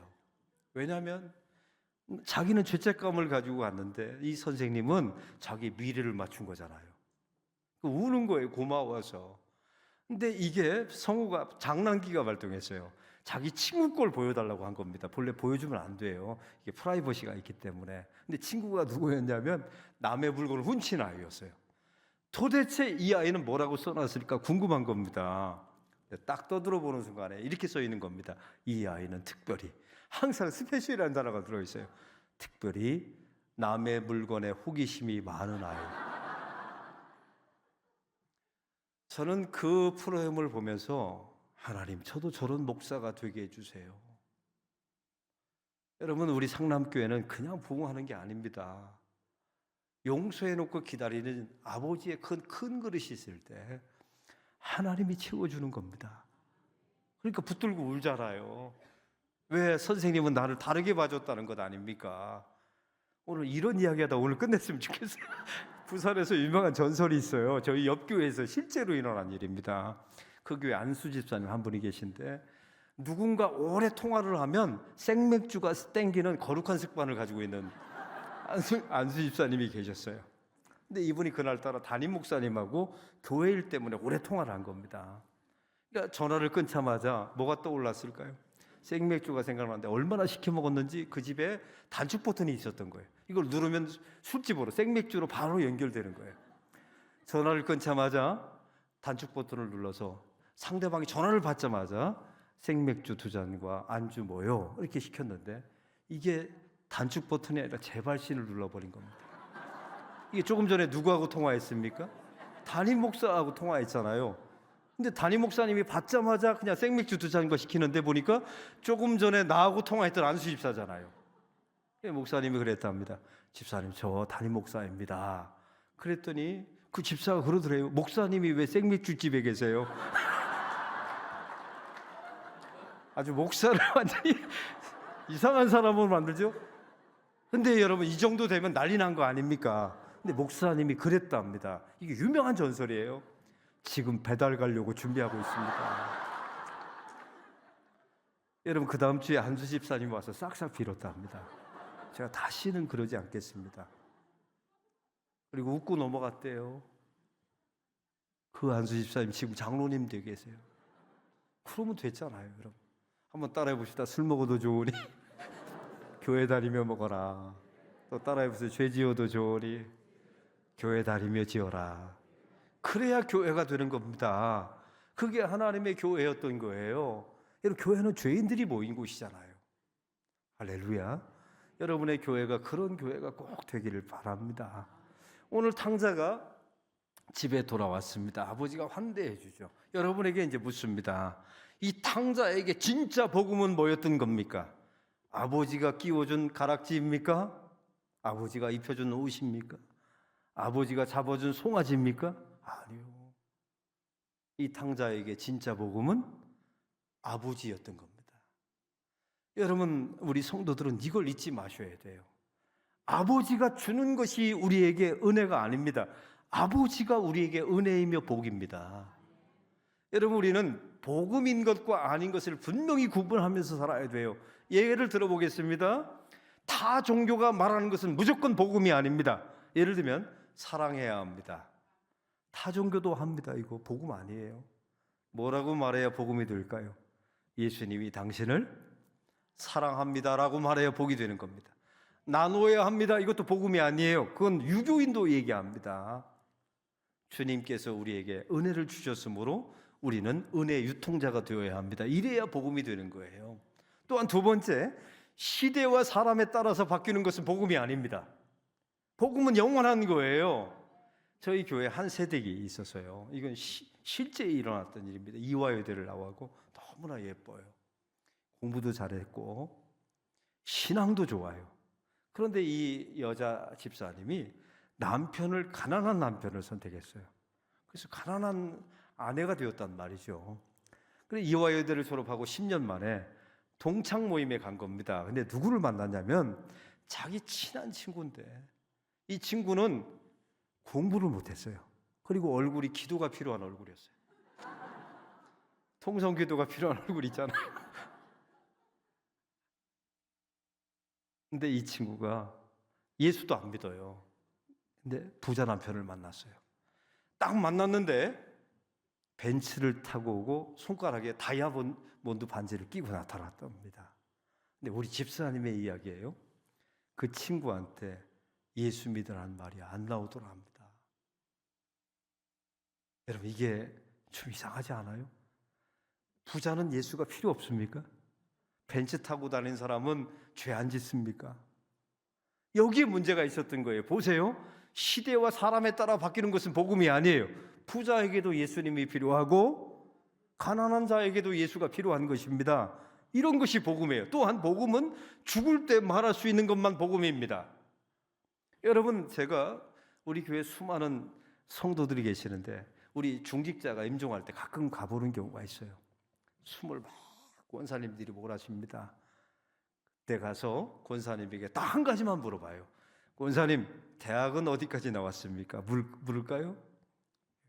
S1: 왜냐하면 자기는 죄책감을 가지고 왔는데 이 선생님은 자기 미래를 맞춘 거잖아요. 우는 거예요, 고마워서. 근데 이게 성우가 장난기가 발동했어요. 자기 친구 걸 보여달라고 한 겁니다. 본래 보여주면 안 돼요. 이게 프라이버시가 있기 때문에. 근데 친구가 누구였냐면 남의 물건을 훔친 아이였어요. 도대체 이 아이는 뭐라고 써놨을까 궁금한 겁니다. 딱 떠들어보는 순간에 이렇게 써 있는 겁니다. 이 아이는 특별히, 항상 스페셜이라는 단어가 들어있어요. 특별히 남의 물건에 호기심이 많은 아이. 저는 그 프로그램을 보면서 하나님, 저도 저런 목사가 되게 해주세요. 여러분, 우리 상남교회는 그냥 부흥하는 게 아닙니다. 용서해놓고 기다리는 아버지의 큰 그릇이 있을 때 하나님이 채워주는 겁니다. 그러니까 붙들고 울잖아요. 왜? 선생님은 나를 다르게 봐줬다는 것 아닙니까? 오늘 이런 이야기하다 오늘 끝냈으면 좋겠어요. 부산에서 유명한 전설이 있어요. 저희 옆 교회에서 실제로 일어난 일입니다. 그 교회 안수 집사님 한 분이 계신데, 누군가 오래 통화를 하면 생맥주가 땡기는 거룩한 습관을 가지고 있는 안수 집사님이 계셨어요. 근데 이분이 그날따라 담임 목사님하고 교회 일 때문에 오래 통화를 한 겁니다. 그러니까 전화를 끊자마자 뭐가 떠올랐을까요? 생맥주가 생각나는데 얼마나 시켜 먹었는지 그 집에 단축 버튼이 있었던 거예요. 이걸 누르면 술집으로, 생맥주로 바로 연결되는 거예요. 전화를 끊자마자 단축 버튼을 눌러서 상대방이 전화를 받자마자 생맥주 2잔과 안주 뭐요? 이렇게 시켰는데, 이게 단축 버튼이 아니라 재발신을 눌러버린 겁니다. 이게 조금 전에 누구하고 통화했습니까? 담임 목사하고 통화했잖아요. 근데 담임 목사님이 받자마자 그냥 생맥주 2잔과 시키는데, 보니까 조금 전에 나하고 통화했던 안수 집사잖아요. 목사님이 그랬답니다. 집사님, 저 담임 목사입니다. 그랬더니 그 집사가 그러더래요. 목사님이 왜 생맥주 집에 계세요? 아주 목사를 완전히 이상한 사람으로 만들죠. 근데 여러분, 이 정도 되면 난리 난 거 아닙니까? 근데 목사님이 그랬답니다. 이게 유명한 전설이에요. 지금 배달 가려고 준비하고 있습니다. 여러분, 그 다음 주에 한수 집사님 와서 싹싹 빌었답니다. 제가 다시는 그러지 않겠습니다. 그리고 웃고 넘어갔대요. 그 한수 집사님 지금 장로님 되어 계세요. 그러면 됐잖아요. 여러분, 한번 따라해 봅시다. 술 먹어도 좋으니 교회 다니며 먹어라. 또 따라해 보세요. 죄 지어도 좋으니 교회 다니며 지어라. 그래야 교회가 되는 겁니다. 그게 하나님의 교회였던 거예요. 여러분, 교회는 죄인들이 모인 곳이잖아요. 할렐루야. 여러분의 교회가 그런 교회가 꼭 되기를 바랍니다. 오늘 탕자가 집에 돌아왔습니다. 아버지가 환대해 주죠. 여러분에게 이제 묻습니다. 이 탕자에게 진짜 복음은 뭐였던 겁니까? 아버지가 끼워준 가락지입니까? 아버지가 입혀준 옷입니까? 아버지가 잡아준 송아지입니까? 아니요. 이 탕자에게 진짜 복음은 아버지였던 겁니다. 여러분, 우리 성도들은 이걸 잊지 마셔야 돼요. 아버지가 주는 것이 우리에게 은혜가 아닙니다. 아버지가 우리에게 은혜이며 복입니다. 여러분, 우리는 복음인 것과 아닌 것을 분명히 구분하면서 살아야 돼요. 예를 들어보겠습니다. 타 종교가 말하는 것은 무조건 복음이 아닙니다. 예를 들면 사랑해야 합니다. 타 종교도 합니다. 이거 복음 아니에요. 뭐라고 말해야 복음이 될까요? 예수님이 당신을 사랑합니다라고 말해야 복이 되는 겁니다. 나누어야 합니다. 이것도 복음이 아니에요. 그건 유교인도 얘기합니다. 주님께서 우리에게 은혜를 주셨으므로 우리는 은혜의 유통자가 되어야 합니다. 이래야 복음이 되는 거예요. 또한 두 번째, 시대와 사람에 따라서 바뀌는 것은 복음이 아닙니다. 복음은 영원한 거예요. 저희 교회 한 세대기 있어서요. 이건 실제 일어났던 일입니다. 이화여대를 나오고 너무나 예뻐요. 공부도 잘했고 신앙도 좋아요. 그런데 이 여자 집사님이 가난한 남편을 선택했어요. 그래서 가난한 아내가 되었단 말이죠. 그래서 이화여대를 졸업하고 10년 만에 동창 모임에 간 겁니다. 근데 누구를 만났냐면 자기 친한 친구인데, 이 친구는 공부를 못했어요. 그리고 얼굴이 기도가 필요한 얼굴이었어요. 통성 기도가 필요한 얼굴 있잖아요. 근데 이 친구가 예수도 안 믿어요. 근데 부자 남편을 만났어요. 딱 만났는데 벤츠를 타고 오고 손가락에 몬드 반지를 끼고 나타났답니다. 근데 우리 집사님의 이야기예요. 그 친구한테 예수 믿으라는 말이 안 나오더라 합니다. 여러분, 이게 좀 이상하지 않아요? 부자는 예수가 필요 없습니까? 벤츠 타고 다니는 사람은 죄 안 짓습니까? 여기에 문제가 있었던 거예요. 보세요. 시대와 사람에 따라 바뀌는 것은 복음이 아니에요. 부자에게도 예수님이 필요하고 가난한 자에게도 예수가 필요한 것입니다. 이런 것이 복음이에요. 또한 복음은 죽을 때 말할 수 있는 것만 복음입니다. 여러분, 제가 우리 교회 수많은 성도들이 계시는데 우리 중직자가 임종할 때 가끔 가보는 경우가 있어요. 숨을 막 권사님들이 몰아십니다. 그때 가서 권사님에게 딱 한 가지만 물어봐요. 권사님, 대학은 어디까지 나왔습니까? 물을까요?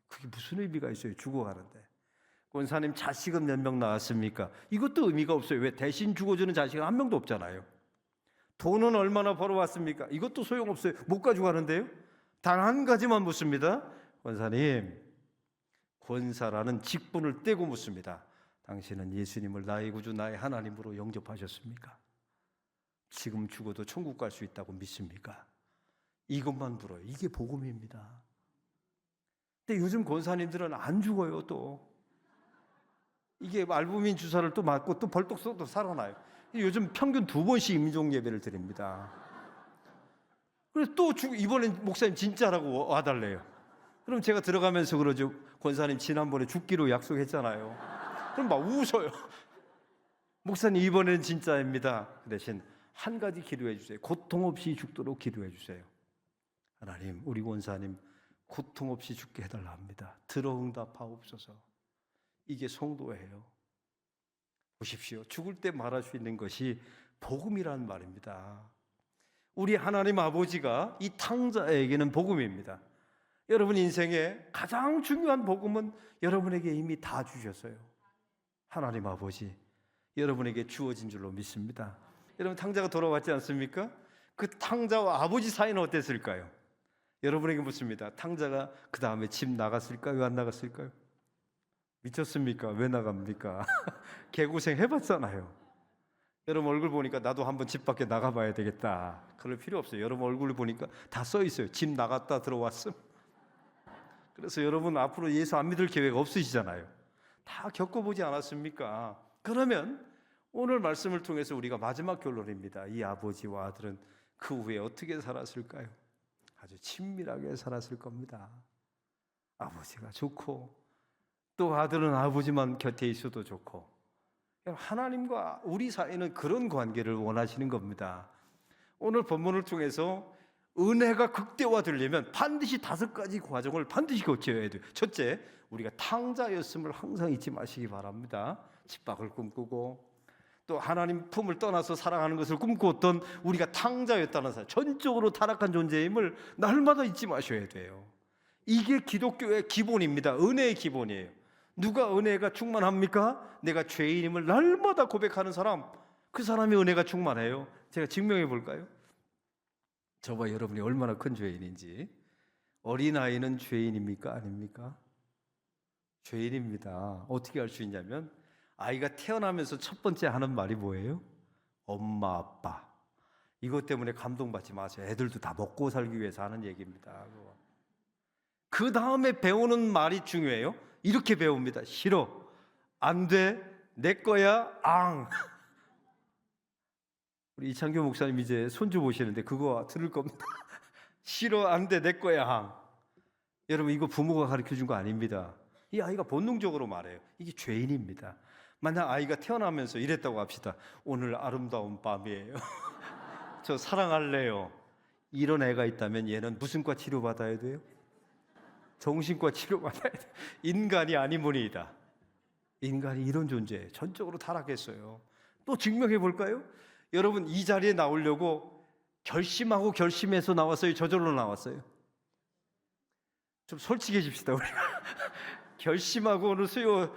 S1: 그게 무슨 의미가 있어요? 죽어가는데. 권사님, 자식은 몇 명 나왔습니까? 이것도 의미가 없어요. 왜? 대신 죽어주는 자식은 한 명도 없잖아요. 돈은 얼마나 벌어왔습니까? 이것도 소용없어요. 못 가지고 가는데요. 단 한 가지만 묻습니다. 권사님, 권사라는 직분을 떼고 묻습니다. 당신은 예수님을 나의 구주, 나의 하나님으로 영접하셨습니까? 지금 죽어도 천국 갈 수 있다고 믿습니까? 이것만 물어요. 이게 복음입니다. 근데 요즘 권사님들은 안 죽어요. 또 이게 알부민 주사를 또 맞고 또 벌떡 또 살아나요. 요즘 평균 2번씩 임종 예배를 드립니다. 그래서 또 이번엔 목사님 진짜라고 와달래요. 그럼 제가 들어가면서 그러죠. 권사님, 지난번에 죽기로 약속했잖아요. 그럼 막 웃어요. 목사님, 이번엔 진짜입니다. 그 대신 한 가지 기도해 주세요. 고통 없이 죽도록 기도해 주세요. 하나님, 우리 권사님 고통 없이 죽게 해달라 합니다. 들어응답하옵소서. 이게 성도예요. 보십시오. 죽을 때 말할 수 있는 것이 복음이란 말입니다. 우리 하나님 아버지가 이 탕자에게는 복음입니다. 여러분 인생에 가장 중요한 복음은 여러분에게 이미 다 주셨어요. 하나님 아버지, 여러분에게 주어진 줄로 믿습니다. 여러분, 탕자가 돌아왔지 않습니까? 그 탕자와 아버지 사이는 어땠을까요? 여러분에게 묻습니다. 탕자가 그 다음에 집 나갔을까요? 왜 안 나갔을까요? 미쳤습니까? 왜 나갑니까? 개고생 해봤잖아요. 여러분 얼굴 보니까 나도 한번 집 밖에 나가봐야 되겠다. 그럴 필요 없어요. 여러분 얼굴을 보니까 다 써 있어요. 집 나갔다 들어왔음. 그래서 여러분 앞으로 예수 안 믿을 계획 없으시잖아요. 다 겪어보지 않았습니까? 그러면 오늘 말씀을 통해서 우리가 마지막 결론입니다. 이 아버지와 아들은 그 후에 어떻게 살았을까요? 아주 친밀하게 살았을 겁니다. 아버지가 좋고 또 아들은 아버지만 곁에 있어도 좋고, 하나님과 우리 사이는 그런 관계를 원하시는 겁니다. 오늘 본문을 통해서 은혜가 극대화되려면 반드시 5가지 과정을 반드시 거쳐야 돼요. 첫째, 우리가 탕자였음을 항상 잊지 마시기 바랍니다. 집밥을 꿈꾸고 또 하나님 품을 떠나서 살아가는 것을 꿈꾸었던 우리가 탕자였다는 사실, 전적으로 타락한 존재임을 날마다 잊지 마셔야 돼요. 이게 기독교의 기본입니다. 은혜의 기본이에요. 누가 은혜가 충만합니까? 내가 죄인임을 날마다 고백하는 사람, 그 사람이 은혜가 충만해요. 제가 증명해 볼까요? 저와 여러분이 얼마나 큰 죄인인지. 어린아이는 죄인입니까? 아닙니까? 죄인입니다. 어떻게 알 수 있냐면 아이가 태어나면서 첫 번째 하는 말이 뭐예요? 엄마, 아빠. 이것 때문에 감동받지 마세요. 애들도 다 먹고 살기 위해서 하는 얘기입니다. 그 다음에 배우는 말이 중요해요. 이렇게 배웁니다. 싫어, 안 돼, 내 거야, 앙. 우리 이창규 목사님 이제 손주 보시는데 그거 들을 겁니다. 싫어, 안 돼, 내 거야, 앙. 여러분, 이거 부모가 가르쳐준 거 아닙니다. 이 아이가 본능적으로 말해요. 이게 죄인입니다. 만약 아이가 태어나면서 이랬다고 합시다. 오늘 아름다운 밤이에요. 저 사랑할래요. 이런 애가 있다면 얘는 무슨 과 치료받아야 돼요? 정신과 치료받아야 돼요. 인간이 아니므이다. 인간이 이런 존재예요. 전적으로 타락했어요. 또 증명해 볼까요? 여러분, 이 자리에 나오려고 결심하고 결심해서 나왔어요? 저절로 나왔어요? 좀 솔직해집시다. 우리가 결심하고 오늘 수요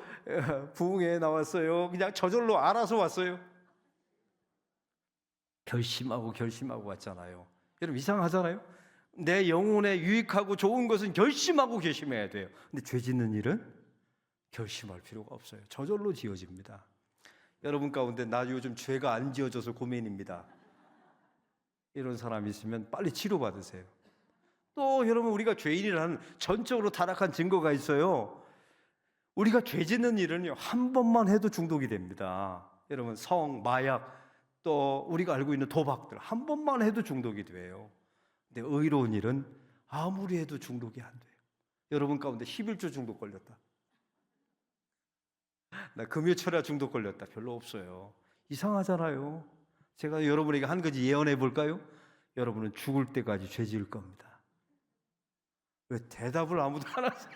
S1: 부흥회에 나왔어요? 그냥 저절로 알아서 왔어요? 결심하고 왔잖아요. 여러분, 이상하잖아요? 내 영혼에 유익하고 좋은 것은 결심하고 결심해야 돼요. 근데 죄 짓는 일은 결심할 필요가 없어요. 저절로 지어집니다. 여러분 가운데 나 요즘 죄가 안 지어져서 고민입니다. 이런 사람이 있으면 빨리 치료받으세요. 또 여러분, 우리가 죄인이라는 전적으로 타락한 증거가 있어요. 우리가 죄 짓는 일은요, 한 번만 해도 중독이 됩니다. 여러분, 성, 마약, 또 우리가 알고 있는 도박들 한 번만 해도 중독이 돼요. 근데 의로운 일은 아무리 해도 중독이 안 돼요. 여러분 가운데 11조 중독 걸렸다, 나 금요철야 중독 걸렸다, 별로 없어요. 이상하잖아요. 제가 여러분에게 한 가지 예언해 볼까요? 여러분은 죽을 때까지 죄 지을 겁니다. 왜 대답을 아무도 안 하세요?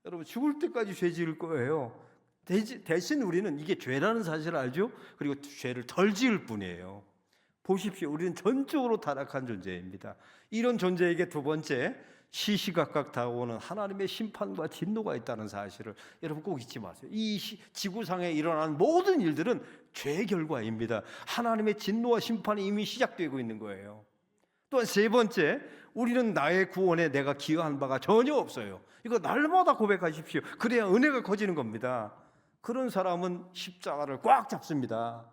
S1: 여러분, 죽을 때까지 죄 지을 거예요. 대신 우리는 이게 죄라는 사실을 알죠? 그리고 죄를 덜 지을 뿐이에요. 보십시오, 우리는 전적으로 타락한 존재입니다. 이런 존재에게 두 번째, 시시각각 다가오는 하나님의 심판과 진노가 있다는 사실을 여러분 꼭 잊지 마세요. 이 지구상에 일어나는 모든 일들은 죄의 결과입니다. 하나님의 진노와 심판이 이미 시작되고 있는 거예요. 또한 세 번째, 우리는 나의 구원에 내가 기여한 바가 전혀 없어요. 이거 날마다 고백하십시오. 그래야 은혜가 커지는 겁니다. 그런 사람은 십자가를 꽉 잡습니다.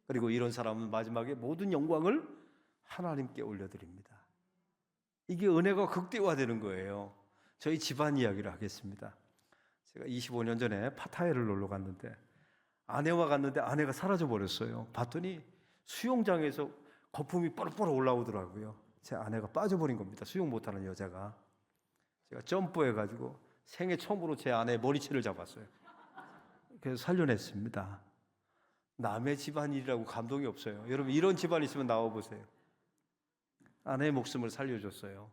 S1: 그리고 이런 사람은 마지막에 모든 영광을 하나님께 올려드립니다. 이게 은혜가 극대화되는 거예요. 저희 집안 이야기를 하겠습니다. 제가 25년 전에 파타야를 놀러 갔는데 아내와 갔는데 아내가 사라져 버렸어요. 봤더니 수영장에서 거품이 뽀록뽀록 올라오더라고요. 제 아내가 빠져버린 겁니다. 수영 못하는 여자가. 제가 점프해가지고 생애 처음으로 제 아내의 머리채를 잡았어요. 그래서 살려냈습니다. 남의 집안일이라고 감동이 없어요. 여러분, 이런 집안 있으면 나와보세요. 아내의 목숨을 살려줬어요.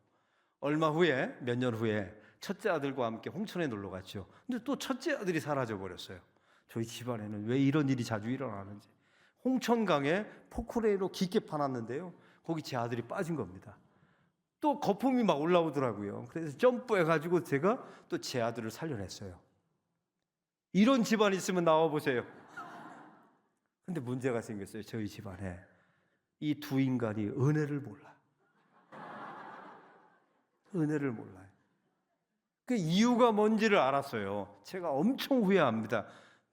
S1: 얼마 후에, 몇 년 후에 첫째 아들과 함께 홍천에 놀러 갔죠. 근데 또 첫째 아들이 사라져 버렸어요. 저희 집안에는 왜 이런 일이 자주 일어나는지. 홍천강에 포크레인으로 깊게 파놨는데요, 거기 제 아들이 빠진 겁니다. 또 거품이 막 올라오더라고요. 그래서 점프해가지고 제가 또 제 아들을 살려냈어요. 이런 집안 있으면 나와보세요. 근데 문제가 생겼어요. 저희 집안에 이 두 인간이 은혜를 몰라. 은혜를 몰라요. 그 이유가 뭔지를 알았어요. 제가 엄청 후회합니다.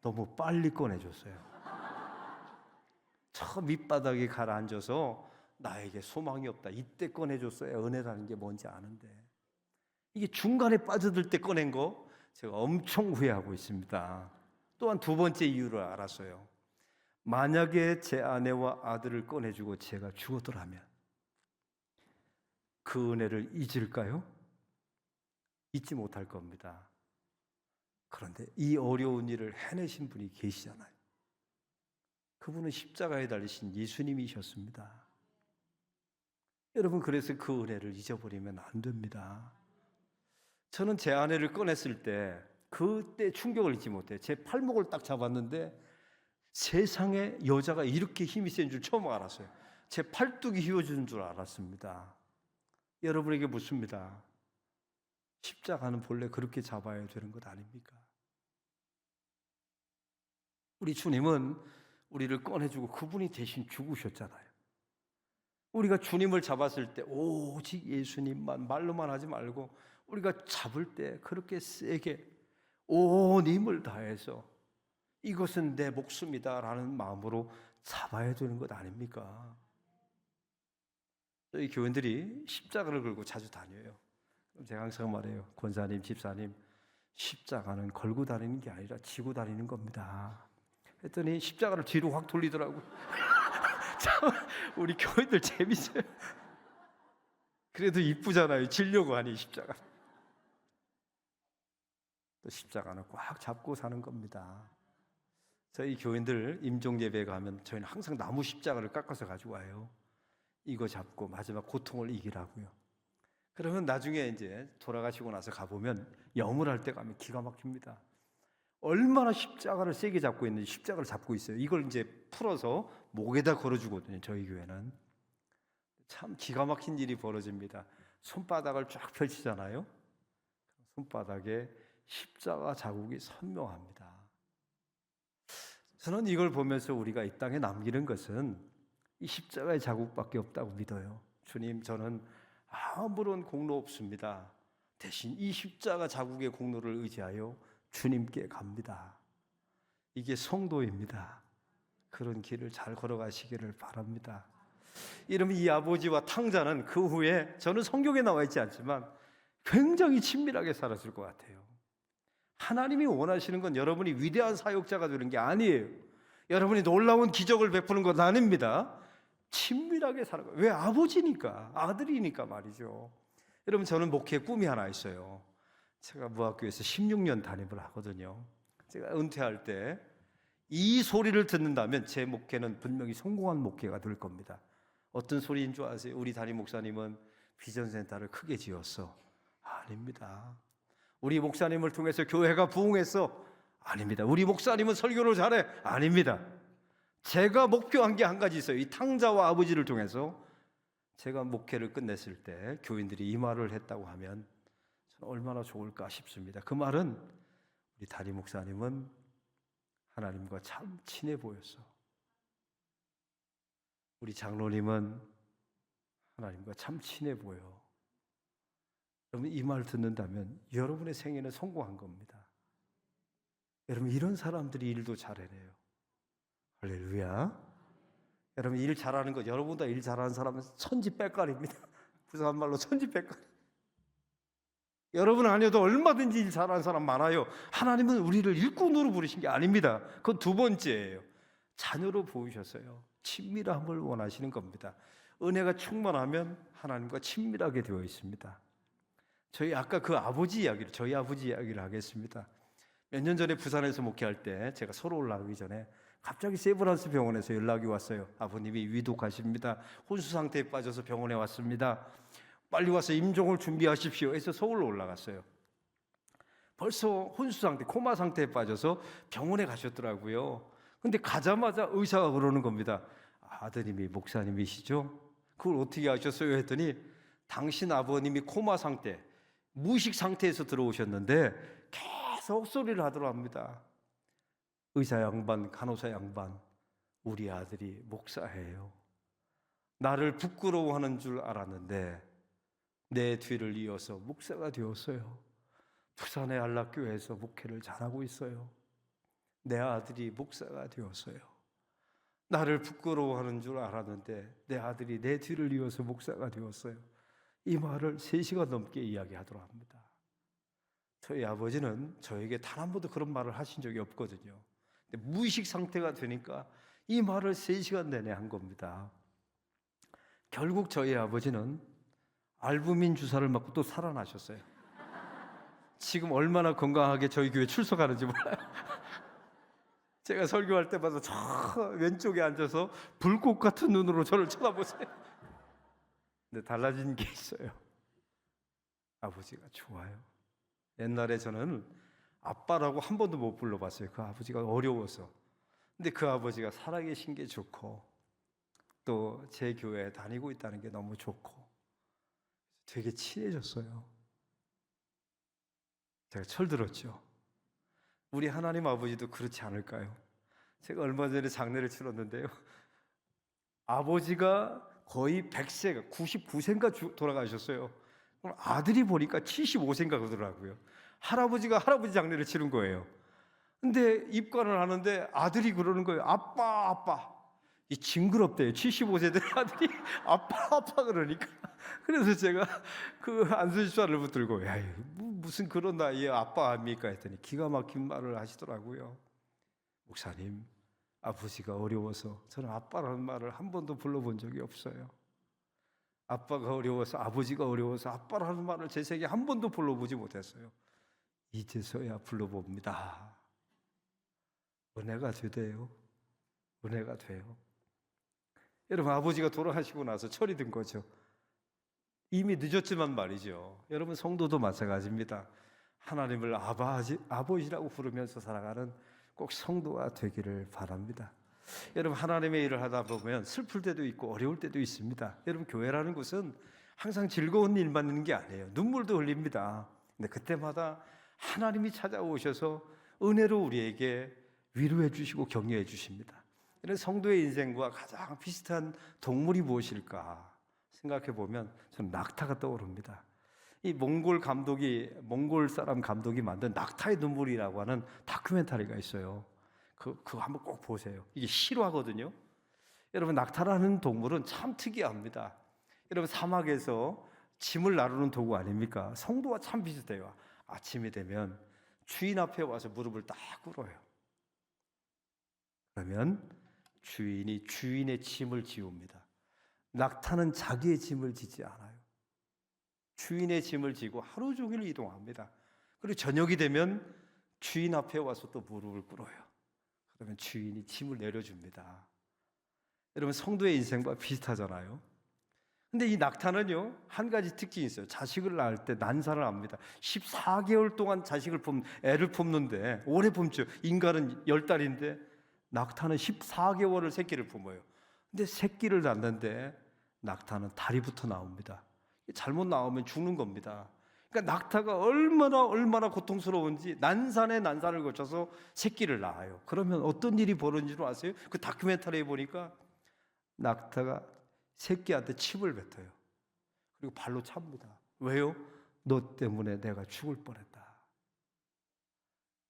S1: 너무 빨리 꺼내줬어요. 저 밑바닥에 가라앉아서 나에게 소망이 없다, 이때 꺼내줬어야 은혜라는 게 뭔지 아는데, 이게 중간에 빠져들 때 꺼낸 거 제가 엄청 후회하고 있습니다. 또한 두 번째 이유를 알았어요. 만약에 제 아내와 아들을 꺼내주고 제가 죽었더라면 그 은혜를 잊을까요? 잊지 못할 겁니다. 그런데 이 어려운 일을 해내신 분이 계시잖아요. 그분은 십자가에 달리신 예수님이셨습니다. 여러분, 그래서 그 은혜를 잊어버리면 안 됩니다. 저는 제 아내를 꺼냈을 때 그때 충격을 잊지 못해요. 제 팔목을 딱 잡았는데 세상에 여자가 이렇게 힘이 센 줄 처음 알았어요. 제 팔뚝이 휘어지는 줄 알았습니다. 여러분에게 묻습니다. 십자가는 본래 그렇게 잡아야 되는 것 아닙니까? 우리 주님은 우리를 꺼내주고 그분이 대신 죽으셨잖아요. 우리가 주님을 잡았을 때 오직 예수님만, 말로만 하지 말고 우리가 잡을 때 그렇게 세게 온 힘을 다해서 이것은 내 목숨이다 라는 마음으로 잡아야 되는 것 아닙니까? 저희 교인들이 십자가를 걸고 자주 다녀요. 제가 항상 말해요. 권사님, 집사님, 십자가는 걸고 다니는 게 아니라 지고 다니는 겁니다. 했더니 십자가를 뒤로 확 돌리더라고. 참, 우리 교인들 재밌어요. 그래도 이쁘잖아요. 지려고 하니 십자가. 또 십자가는 꽉 잡고 사는 겁니다. 저희 교인들 임종 예배 가면 저희는 항상 나무 십자가를 깎아서 가지고 와요. 이거 잡고 마지막 고통을 이기라고요. 그러면 나중에 이제 돌아가시고 나서 가보면 영을 때 가면 기가 막힙니다. 얼마나 십자가를 세게 잡고 있는지 십자가를 잡고 있어요. 이걸 이제 풀어서 목에다 걸어주거든요. 저희 교회는. 참 기가 막힌 일이 벌어집니다. 손바닥을 쫙 펼치잖아요. 손바닥에 십자가 자국이 선명합니다. 저는 이걸 보면서 우리가 이 땅에 남기는 것은 이 십자가의 자국밖에 없다고 믿어요. 주님, 저는 아무런 공로 없습니다. 대신 이 십자가 자국의 공로를 의지하여 주님께 갑니다. 이게 성도입니다. 그런 길을 잘 걸어가시기를 바랍니다. 이러면 이 아버지와 탕자는 그 후에, 저는 성경에 나와 있지 않지만 굉장히 친밀하게 살았을 것 같아요. 하나님이 원하시는 건 여러분이 위대한 사역자가 되는 게 아니에요. 여러분이 놀라운 기적을 베푸는 건 아닙니다. 친밀하게 살아가요. 왜? 아버지니까, 아들이니까 말이죠. 여러분, 저는 목회 꿈이 하나 있어요. 제가 무학교에서 16년 담임을 하거든요. 제가 은퇴할 때 이 소리를 듣는다면 제 목회는 분명히 성공한 목회가 될 겁니다. 어떤 소리인 줄 아세요? 우리 담임 목사님은 비전센터를 크게 지었어. 아닙니다. 우리 목사님을 통해서 교회가 부흥했어. 아닙니다. 우리 목사님은 설교를 잘해. 아닙니다. 제가 목표한 게 한 가지 있어요. 이 탕자와 아버지를 통해서 제가 목회를 끝냈을 때 교인들이 이 말을 했다고 하면 저는 얼마나 좋을까 싶습니다. 그 말은, 우리 담임 목사님은 하나님과 참 친해 보였어. 우리 장로님은 하나님과 참 친해 보여. 여러분, 이 말 듣는다면 여러분의 생애는 성공한 겁니다. 여러분, 이런 사람들이 일도 잘해내요. 할렐루야. 여러분, 일 잘하는 거, 여러분보다 일 잘하는 사람은 천지백갈입니다. 부산 말로 천지백갈. 여러분 아니어도 얼마든지 일 잘하는 사람 많아요. 하나님은 우리를 일꾼으로 부르신 게 아닙니다. 그건 두 번째예요. 자녀로 보이셨어요. 친밀함을 원하시는 겁니다. 은혜가 충만하면 하나님과 친밀하게 되어 있습니다. 저희 아까 그 아버지 이야기를, 저희 아버지 이야기를 하겠습니다. 몇 년 전에 부산에서 목회할 때 제가 서로 올라가기 전에 갑자기 세브란스 병원에서 연락이 왔어요. 아버님이 위독하십니다. 혼수 상태에 빠져서 병원에 왔습니다. 빨리 와서 임종을 준비하십시오 해서 서울로 올라갔어요. 벌써 혼수 상태, 코마 상태에 빠져서 병원에 가셨더라고요. 근데 가자마자 의사가 그러는 겁니다. 아드님이 목사님이시죠? 그걸 어떻게 아셨어요? 했더니 당신 아버님이 코마 상태, 무의식 상태에서 들어오셨는데 계속 소리를 하더랍니다. 의사 양반, 간호사 양반, 우리 아들이 목사예요. 나를 부끄러워하는 줄 알았는데 내 뒤를 이어서 목사가 되었어요. 부산의 안락교회에서 목회를 잘하고 있어요. 내 아들이 목사가 되었어요. 나를 부끄러워하는 줄 알았는데 내 아들이 내 뒤를 이어서 목사가 되었어요. 이 말을 3시간 넘게 이야기하더라 합니다. 저희 아버지는 저에게 단 한 번도 그런 말을 하신 적이 없거든요. 근데 무의식 상태가 되니까 이 말을 3시간 내내 한 겁니다. 결국 저희 아버지는 알부민 주사를 맞고 또 살아나셨어요. 지금 얼마나 건강하게 저희 교회 출석하는지 몰라요. 제가 설교할 때마다 저 왼쪽에 앉아서 불꽃 같은 눈으로 저를 쳐다보세요. 근데 달라진 게 있어요. 아버지가 좋아요. 옛날에 저는 아빠라고 한 번도 못 불러봤어요. 그 아버지가 어려워서. 근데 그 아버지가 살아계신 게 좋고 또 제 교회에 다니고 있다는 게 너무 좋고 되게 친해졌어요. 제가 철들었죠. 우리 하나님 아버지도 그렇지 않을까요? 제가 얼마 전에 장례를 치렀는데요. 아버지가 거의 100세가 99세인가 돌아가셨어요. 그럼 아들이 보니까 75세인가 그러더라고요. 할아버지가 할아버지 장례를 치른 거예요. 근데 입관을 하는데 아들이 그러는 거예요. 아빠, 아빠. 이 징그럽대요. 75세 된 아들이 아빠, 아빠 그러니까. 그래서 제가 그 안수집사를 붙들고 야, 무슨 그런 나이에 아빠 아닙니까 했더니 기가 막힌 말을 하시더라고요. 목사님, 아버지가 어려워서 저는 아빠라는 말을 한 번도 불러본 적이 없어요. 아빠가 어려워서, 아버지가 어려워서 아빠라는 말을 제 생에 한 번도 불러보지 못했어요. 이제서야 불러봅니다. 은혜가 되대요. 은혜가 돼요. 여러분, 아버지가 돌아가시고 나서 철이 든 거죠. 이미 늦었지만 말이죠. 여러분, 성도도 마찬가지입니다. 하나님을 아버지라고 부르면서 살아가는 꼭 성도가 되기를 바랍니다. 여러분, 하나님의 일을 하다 보면 슬플 때도 있고 어려울 때도 있습니다. 여러분, 교회라는 곳은 항상 즐거운 일만 있는 게 아니에요. 눈물도 흘립니다. 근데 그때마다 하나님이 찾아오셔서 은혜로 우리에게 위로해 주시고 격려해 주십니다. 이런 성도의 인생과 가장 비슷한 동물이 무엇일까 생각해 보면 저는 낙타가 떠오릅니다. 이 몽골 사람 감독이 만든 낙타의 눈물이라고 하는 다큐멘터리가 있어요. 그거 한번 꼭 보세요. 이게 실화거든요. 여러분, 낙타라는 동물은 참 특이합니다. 여러분, 사막에서 짐을 나르는 도구 아닙니까? 성도와 참 비슷해요. 아침이 되면 주인 앞에 와서 무릎을 딱 꿇어요. 그러면 주인이 주인의 짐을 지웁니다. 낙타는 자기의 짐을 지지 않아요. 주인의 짐을 지고 하루 종일 이동합니다. 그리고 저녁이 되면 주인 앞에 와서 또 무릎을 꿇어요. 그러면 주인이 짐을 내려줍니다. 여러분, 성도의 인생과 비슷하잖아요. 근데 이 낙타는요, 한 가지 특징이 있어요. 자식을 낳을 때 난사를 합니다. 14개월 동안 애를 품는데, 오래 품죠. 인간은 10달인데 낙타는 14개월을 새끼를 품어요. 근데 새끼를 낳는데 낙타는 다리부터 나옵니다. 잘못 나오면 죽는 겁니다. 그러니까 낙타가 얼마나 고통스러운지 난산에 난산을 거쳐서 새끼를 낳아요. 그러면 어떤 일이 벌어진 줄 아세요? 그 다큐멘터리에 보니까 낙타가 새끼한테 칩을 뱉어요. 그리고 발로 찹니다. 왜요? 너 때문에 내가 죽을 뻔했다.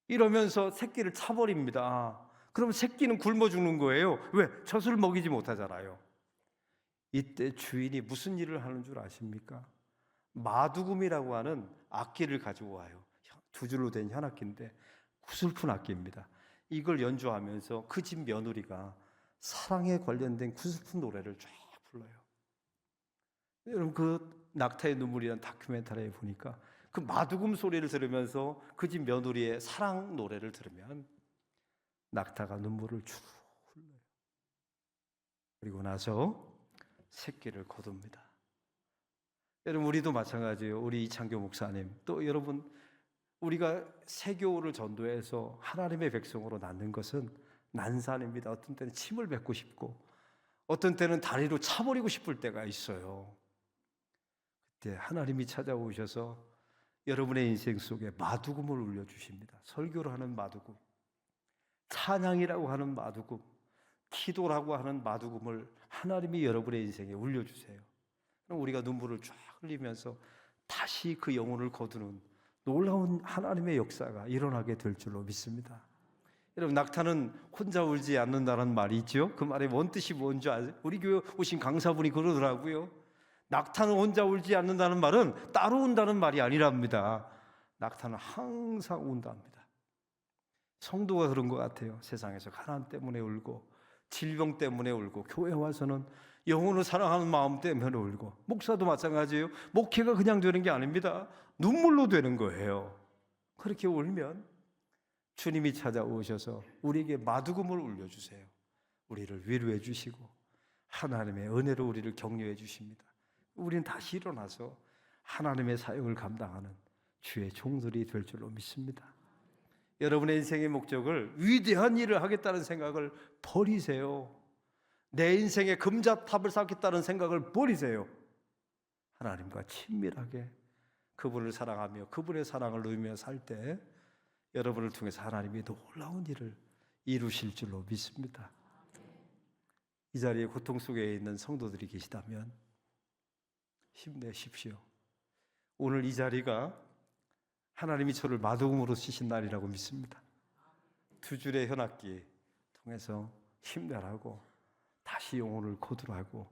S1: 이러면서 새끼를 차버립니다. 그럼 새끼는 굶어 죽는 거예요. 왜? 젖을 먹이지 못하잖아요. 이때 주인이 무슨 일을 하는 줄 아십니까? 마두금이라고 하는 악기를 가지고 와요. 2줄로 된 현악기인데 구슬픈 악기입니다. 이걸 연주하면서 그 집 며느리가 사랑에 관련된 구슬픈 노래를 쫙 불러요. 여러분, 그 낙타의 눈물이라는 다큐멘터리에 보니까 그 마두금 소리를 들으면서 그 집 며느리의 사랑 노래를 들으면 낙타가 눈물을 쭉 흘려요. 그리고 나서 새끼를 거둡니다. 여러분, 우리도 마찬가지예요. 우리 이창교 목사님, 또 여러분, 우리가 세교를 전도해서 하나님의 백성으로 낳는 것은 난산입니다. 어떤 때는 침을 뱉고 싶고 어떤 때는 다리로 차버리고 싶을 때가 있어요. 그때 하나님이 찾아오셔서 여러분의 인생 속에 마두금을 울려주십니다. 설교를 하는 마두금, 찬양이라고 하는 마두금, 기도라고 하는 마두금을 하나님이 여러분의 인생에 울려주세요. 그럼 우리가 눈물을 쫙 흘리면서 다시 그 영혼을 거두는 놀라운 하나님의 역사가 일어나게 될 줄로 믿습니다. 여러분, 낙타는 혼자 울지 않는다는 말이 있죠. 그 말의 원뜻이 뭔지 아세요? 우리 교회 오신 강사분이 그러더라고요. 낙타는 혼자 울지 않는다는 말은 따로 운다는 말이 아니랍니다. 낙타는 항상 운답니다. 성도가 그런 것 같아요. 세상에서 가난 때문에 울고 질병 때문에 울고 교회 와서는 영혼을 사랑하는 마음 때문에 울고, 목사도 마찬가지예요. 목회가 그냥 되는 게 아닙니다. 눈물로 되는 거예요. 그렇게 울면 주님이 찾아오셔서 우리에게 마두금을 울려주세요. 우리를 위로해 주시고 하나님의 은혜로 우리를 격려해 주십니다. 우리는 다시 일어나서 하나님의 사역을 감당하는 주의 종들이 될 줄로 믿습니다. 여러분의 인생의 목적을 위대한 일을 하겠다는 생각을 버리세요. 내 인생에 금자탑을 쌓겠다는 생각을 버리세요. 하나님과 친밀하게 그분을 사랑하며 그분의 사랑을 누리며 살 때 여러분을 통해서 하나님이 놀라운 일을 이루실 줄로 믿습니다. 이 자리에 고통 속에 있는 성도들이 계시다면 힘내십시오. 오늘 이 자리가 하나님이 저를 마두금으로 쓰신 날이라고 믿습니다. 2줄의 현악기 통해서 힘내라고 다시 영혼을 거두라고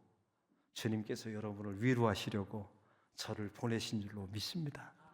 S1: 주님께서 여러분을 위로하시려고 저를 보내신 줄로 믿습니다.